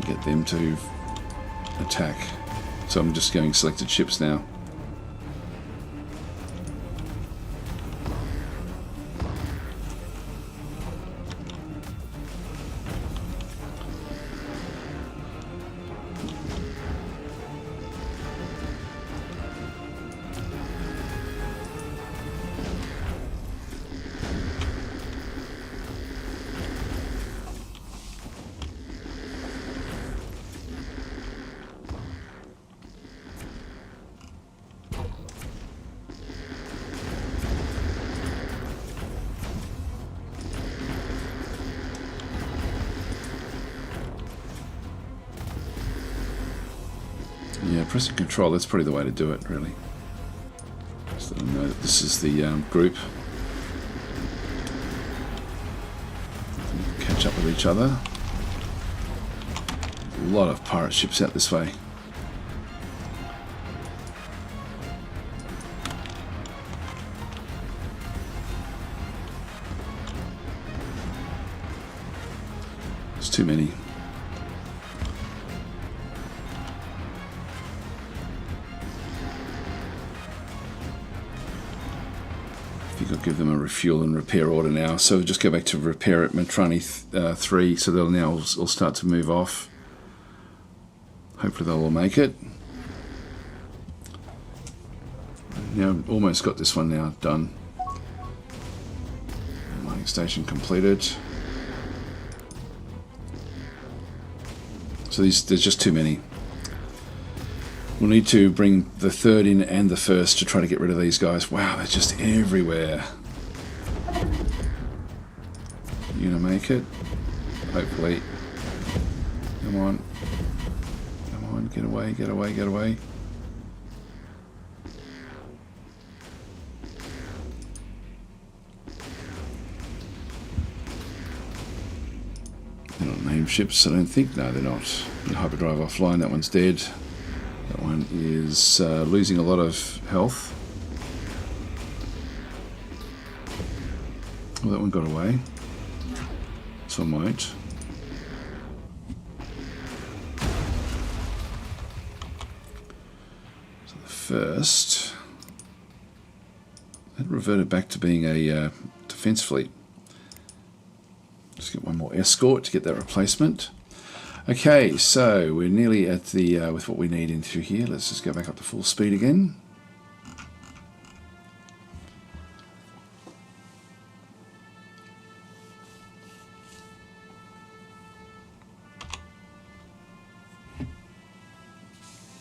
Get them to attack. So I'm just going selected ships now. Yeah, pressing control, that's probably the way to do it, really. Just let them know that this is the group. Catch up with each other. A lot of pirate ships out this way. There's too many. I'll give them a refuel and repair order now. So we'll just go back to repair at Matrani 3, so they'll now all start to move off. Hopefully they'll all make it. Now almost got this one now done. Mining station completed. So there's just too many. We'll need to bring the third in and the first to try to get rid of these guys. Wow, they're just everywhere. You gonna make it? Hopefully. Come on. Come on, get away, get away, get away. They're not named ships, I don't think. No, they're not. Hyperdrive offline, that one's dead. That one is losing a lot of health. Oh, that one got away. This one won't. So the first, that reverted back to being a defense fleet. Just get one more escort to get that replacement. Okay, so we're nearly at the with what we need into here. Let's just go back up to full speed again.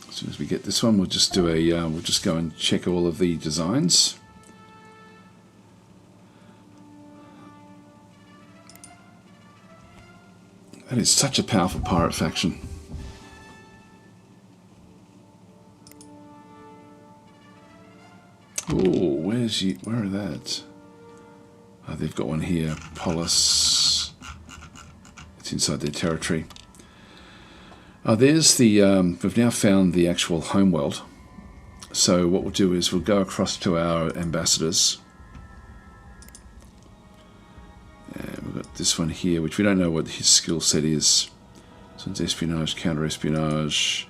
As soon as we get this one, we'll just do a we'll just go and check all of the designs. That is such a powerful pirate faction. Oh, where are that? Oh, they've got one here. Polis. It's inside their territory. Oh, there's the. We've now found the actual homeworld. So what we'll do is we'll go across to our ambassadors. We've got this one here, which we don't know what his skill set is. So it's espionage, counter-espionage.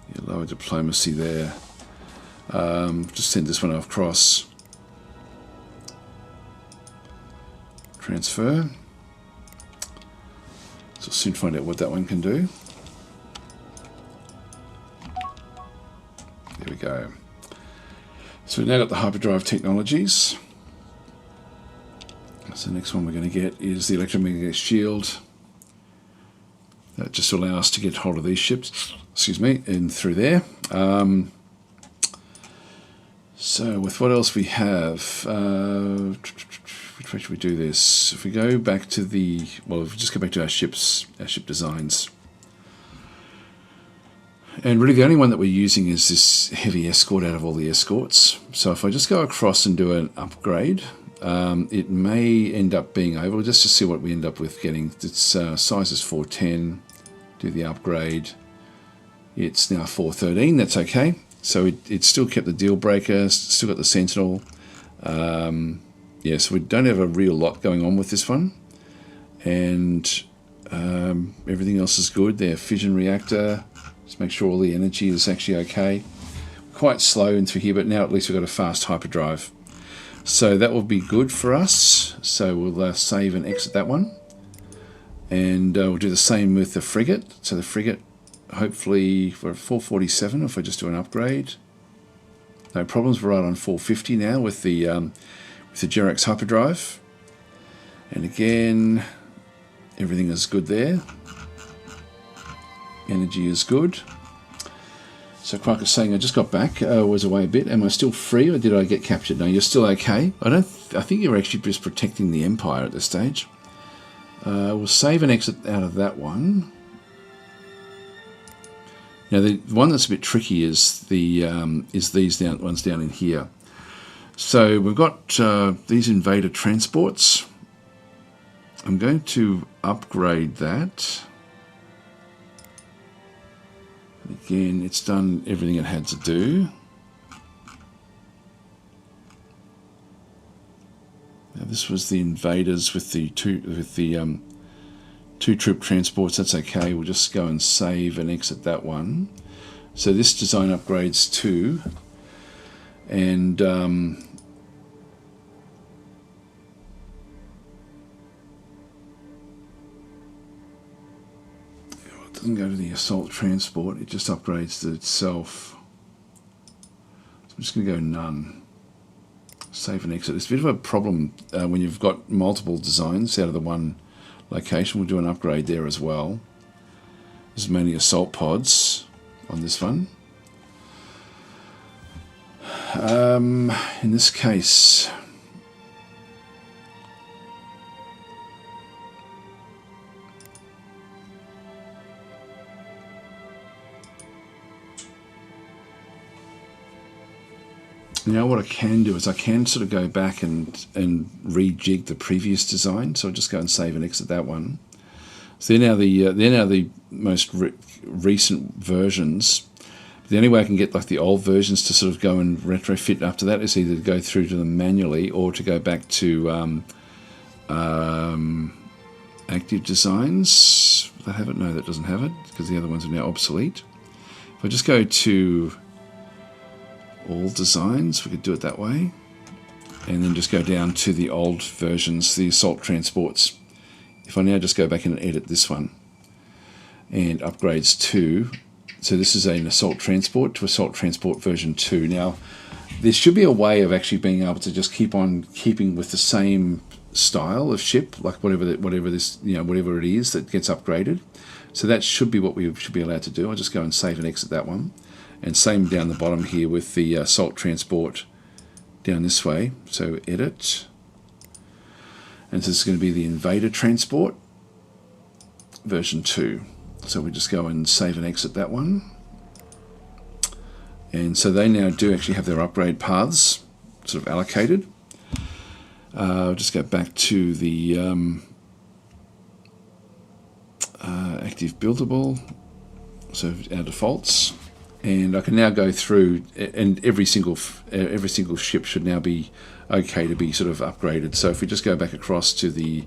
Yeah, lower diplomacy there. Just send this one across. Transfer. So we'll soon find out what that one can do. There we go. So we've now got the hyperdrive technologies. So the next one we're going to get is the electromagnetic shield. That just will allow us to get hold of these ships, excuse me, and through there. So with what else we have, which way should we do this? If we go back to the, well, if we just go back to our ship designs. And really the only one that we're using is this heavy escort out of all the escorts. So if I just go across and do an upgrade, it may end up being over, just to see what we end up with getting. Its size is 410, do the upgrade. It's now 413, that's okay. So it still kept the deal breaker, still got the Sentinel. Yeah, so we don't have a real lot going on with this one. And everything else is good. Their fission reactor, just make sure all the energy is actually okay. Quite slow into here, but now at least we've got a fast hyperdrive. So that will be good for us. So we'll save and exit that one. And we'll do the same with the frigate. So the frigate, hopefully we're at 447 if I just do an upgrade. No problems, we're right on 450 now with the Jerax hyperdrive. And again, everything is good there. Energy is good. So Quark is saying, I just got back, was away a bit. Am I still free or did I get captured? No, you're still okay. I think you're actually just protecting the Empire at this stage. We'll save and exit out of that one. Now the one that's a bit tricky is these ones down in here. So we've got these invader transports. I'm going to upgrade that. Again, it's done everything it had to do. Now this was the invaders with the two troop transports. That's okay. We'll just go and save and exit that one. So this design upgrades too, and doesn't go to the assault transport, it just upgrades to itself. So I'm just going to go none. Save and exit. It's a bit of a problem when you've got multiple designs out of the one location. We'll do an upgrade there as well. This is mainly assault pods on this one. In this case, now what I can do is I can sort of go back and rejig the previous design. So I'll just go and save and exit that one. So they're now the most recent versions. The only way I can get like the old versions to sort of go and retrofit after that is either to go through to them manually or to go back to active designs. Does that have it? No, that doesn't have it because the other ones are now obsolete. If I just go to all designs, we could do it that way, and then just go down to the old versions, the assault transports. If I now just go back and edit this one and upgrades to, so this is an assault transport to assault transport version 2. Now there should be a way of actually being able to just keep on keeping with the same style of ship, like whatever this, you know, whatever it is that gets upgraded. So that should be what we should be allowed to do. I'll just go and save and exit that one. And same down the bottom here with the assault transport down this way. So edit. And this is going to be the invader transport version 2. So we just go and save and exit that one. And so they now do actually have their upgrade paths sort of allocated. I'll just go back to the active buildable. So our defaults. And I can now go through, and every single ship should now be okay to be sort of upgraded. So if we just go back across to the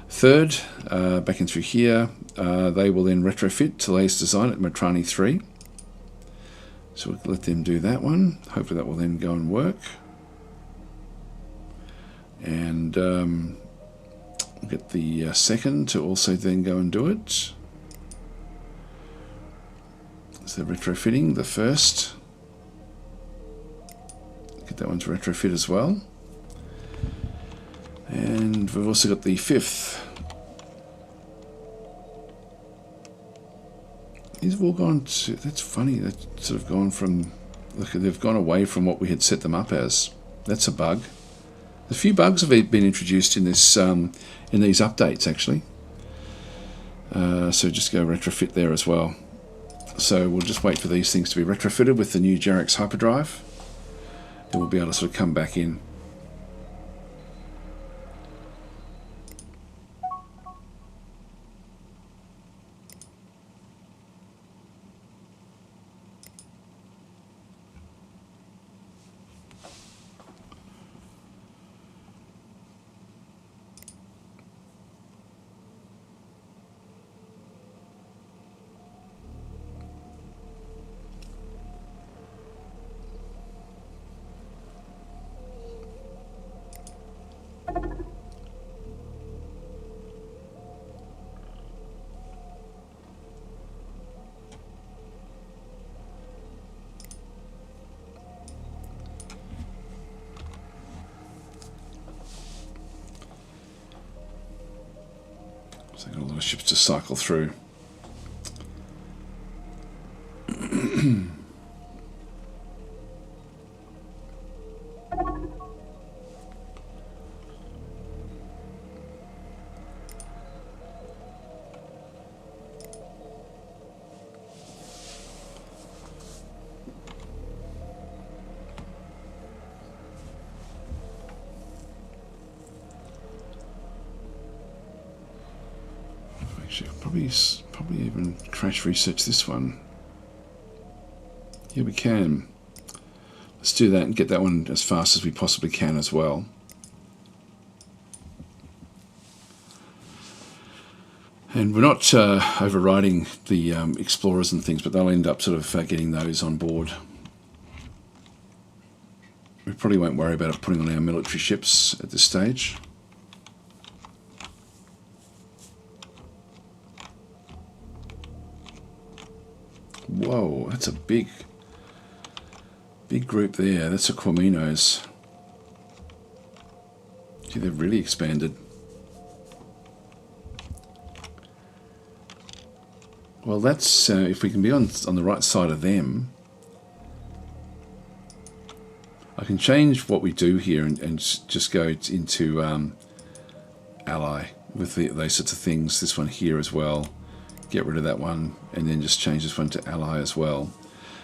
third, back in through here, they will then retrofit to latest design at Matrani 3. So we'll let them do that one. Hopefully that will then go and work. And We'll get the second to also then go and do it. So retrofitting the first. Get that one to retrofit as well. And we've also got the fifth. These have all gone to, that's funny, they've sort of gone from, look, they've gone away from what we had set them up as. That's a bug. A few bugs have been introduced in this, in these updates actually. So just go retrofit there as well. So we'll just wait for these things to be retrofitted with the new Jarex hyperdrive. Then we'll be able to sort of come back in. So I've got a lot of ships to cycle through. Probably even crash research this one. Yeah, we can. Let's do that and get that one as fast as we possibly can as well. And we're not overriding the explorers and things, but they'll end up sort of getting those on board. We probably won't worry about it putting on our military ships at this stage. Whoa, that's a big group there. That's a Quaminos. Gee, they've really expanded. Well, that's if we can be on the right side of them. I can change what we do here and just go into ally with those sorts of things. This one here as well. Get rid of that one and then just change this one to ally as well,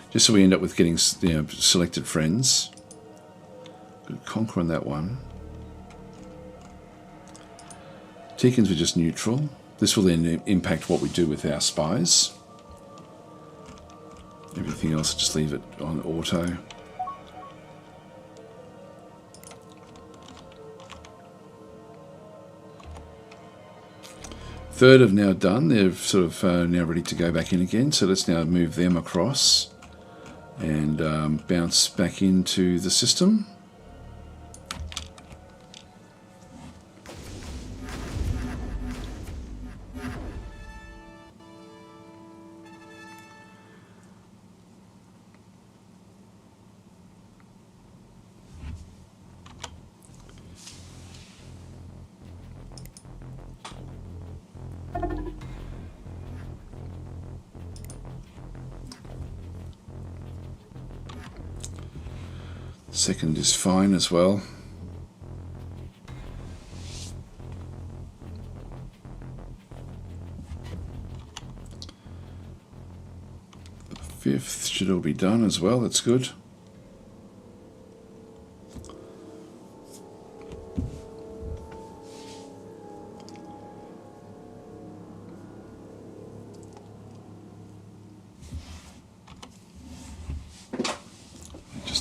just so we end up with getting, you know, selected friends. Good conquer on that one. Teekins were just neutral. This will then impact what we do with our spies. Everything else, just leave it on auto. Third have now done. They're sort of now ready to go back in again. So let's now move them across and bounce back into the system. Second is fine as well. The fifth should all be done as well. That's good.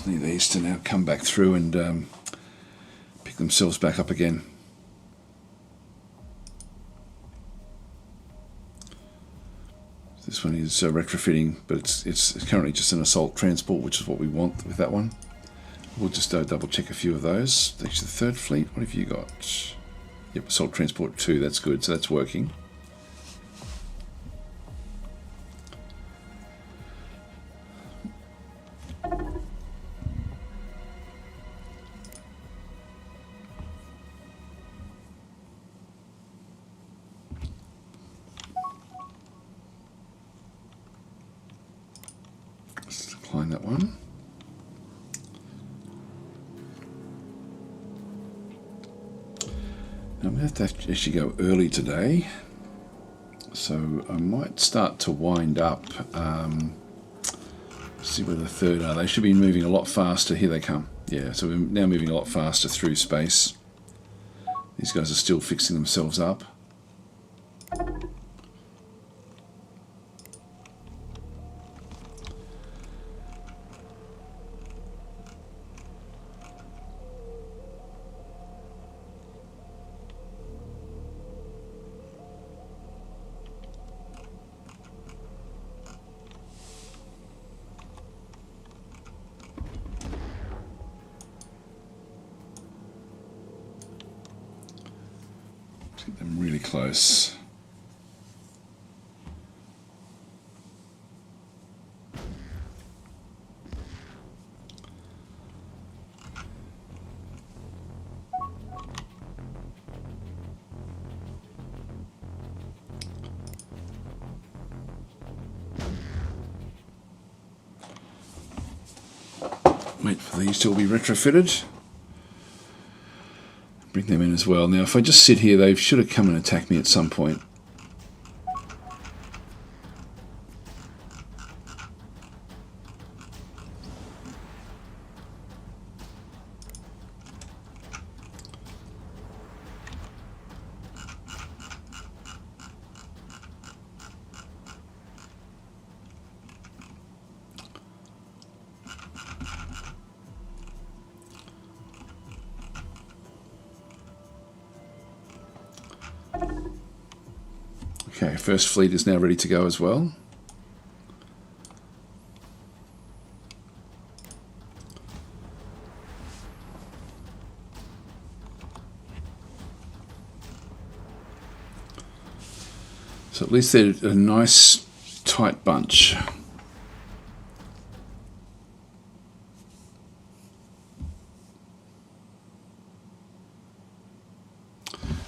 Need these to now come back through and pick themselves back up again. This one is retrofitting, but it's currently just an assault transport, which is what we want with that one. We'll just double check a few of those. Actually, the third fleet, what have you got? Yep, Assault Transport 2, that's good, so that's working. Let's decline that one. Now I'm going to have to actually go early today, so I might start to wind up. See where the third are. They should be moving a lot faster. Here they come. Yeah, so we're now moving a lot faster through space. These guys are still fixing themselves up. Get them really close. Wait for these to all be retrofitted. Bring them in as well. Now if I just sit here, they should have come and attacked me at some point. Okay, first fleet is now ready to go as well. So at least they're a nice tight bunch.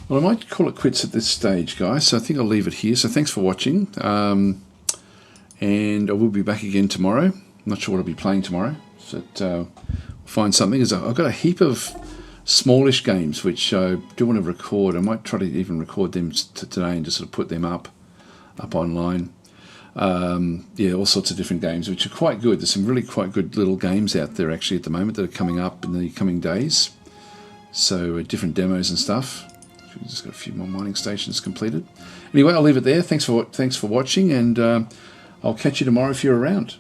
Well, I might call it quits at this stage, guys, so I think I'll leave it here. So thanks for watching, and I will be back again tomorrow. I'm not sure what I'll be playing tomorrow, but we'll find something. I've got a heap of smallish games which I do want to record. I might try to even record them today and just sort of put them up online. Yeah, all sorts of different games which are quite good. There's some really quite good little games out there actually at the moment that are coming up in the coming days. So different demos and stuff. We've just got a few more mining stations completed. Anyway, I'll leave it there. Thanks for watching, and I'll catch you tomorrow if you're around.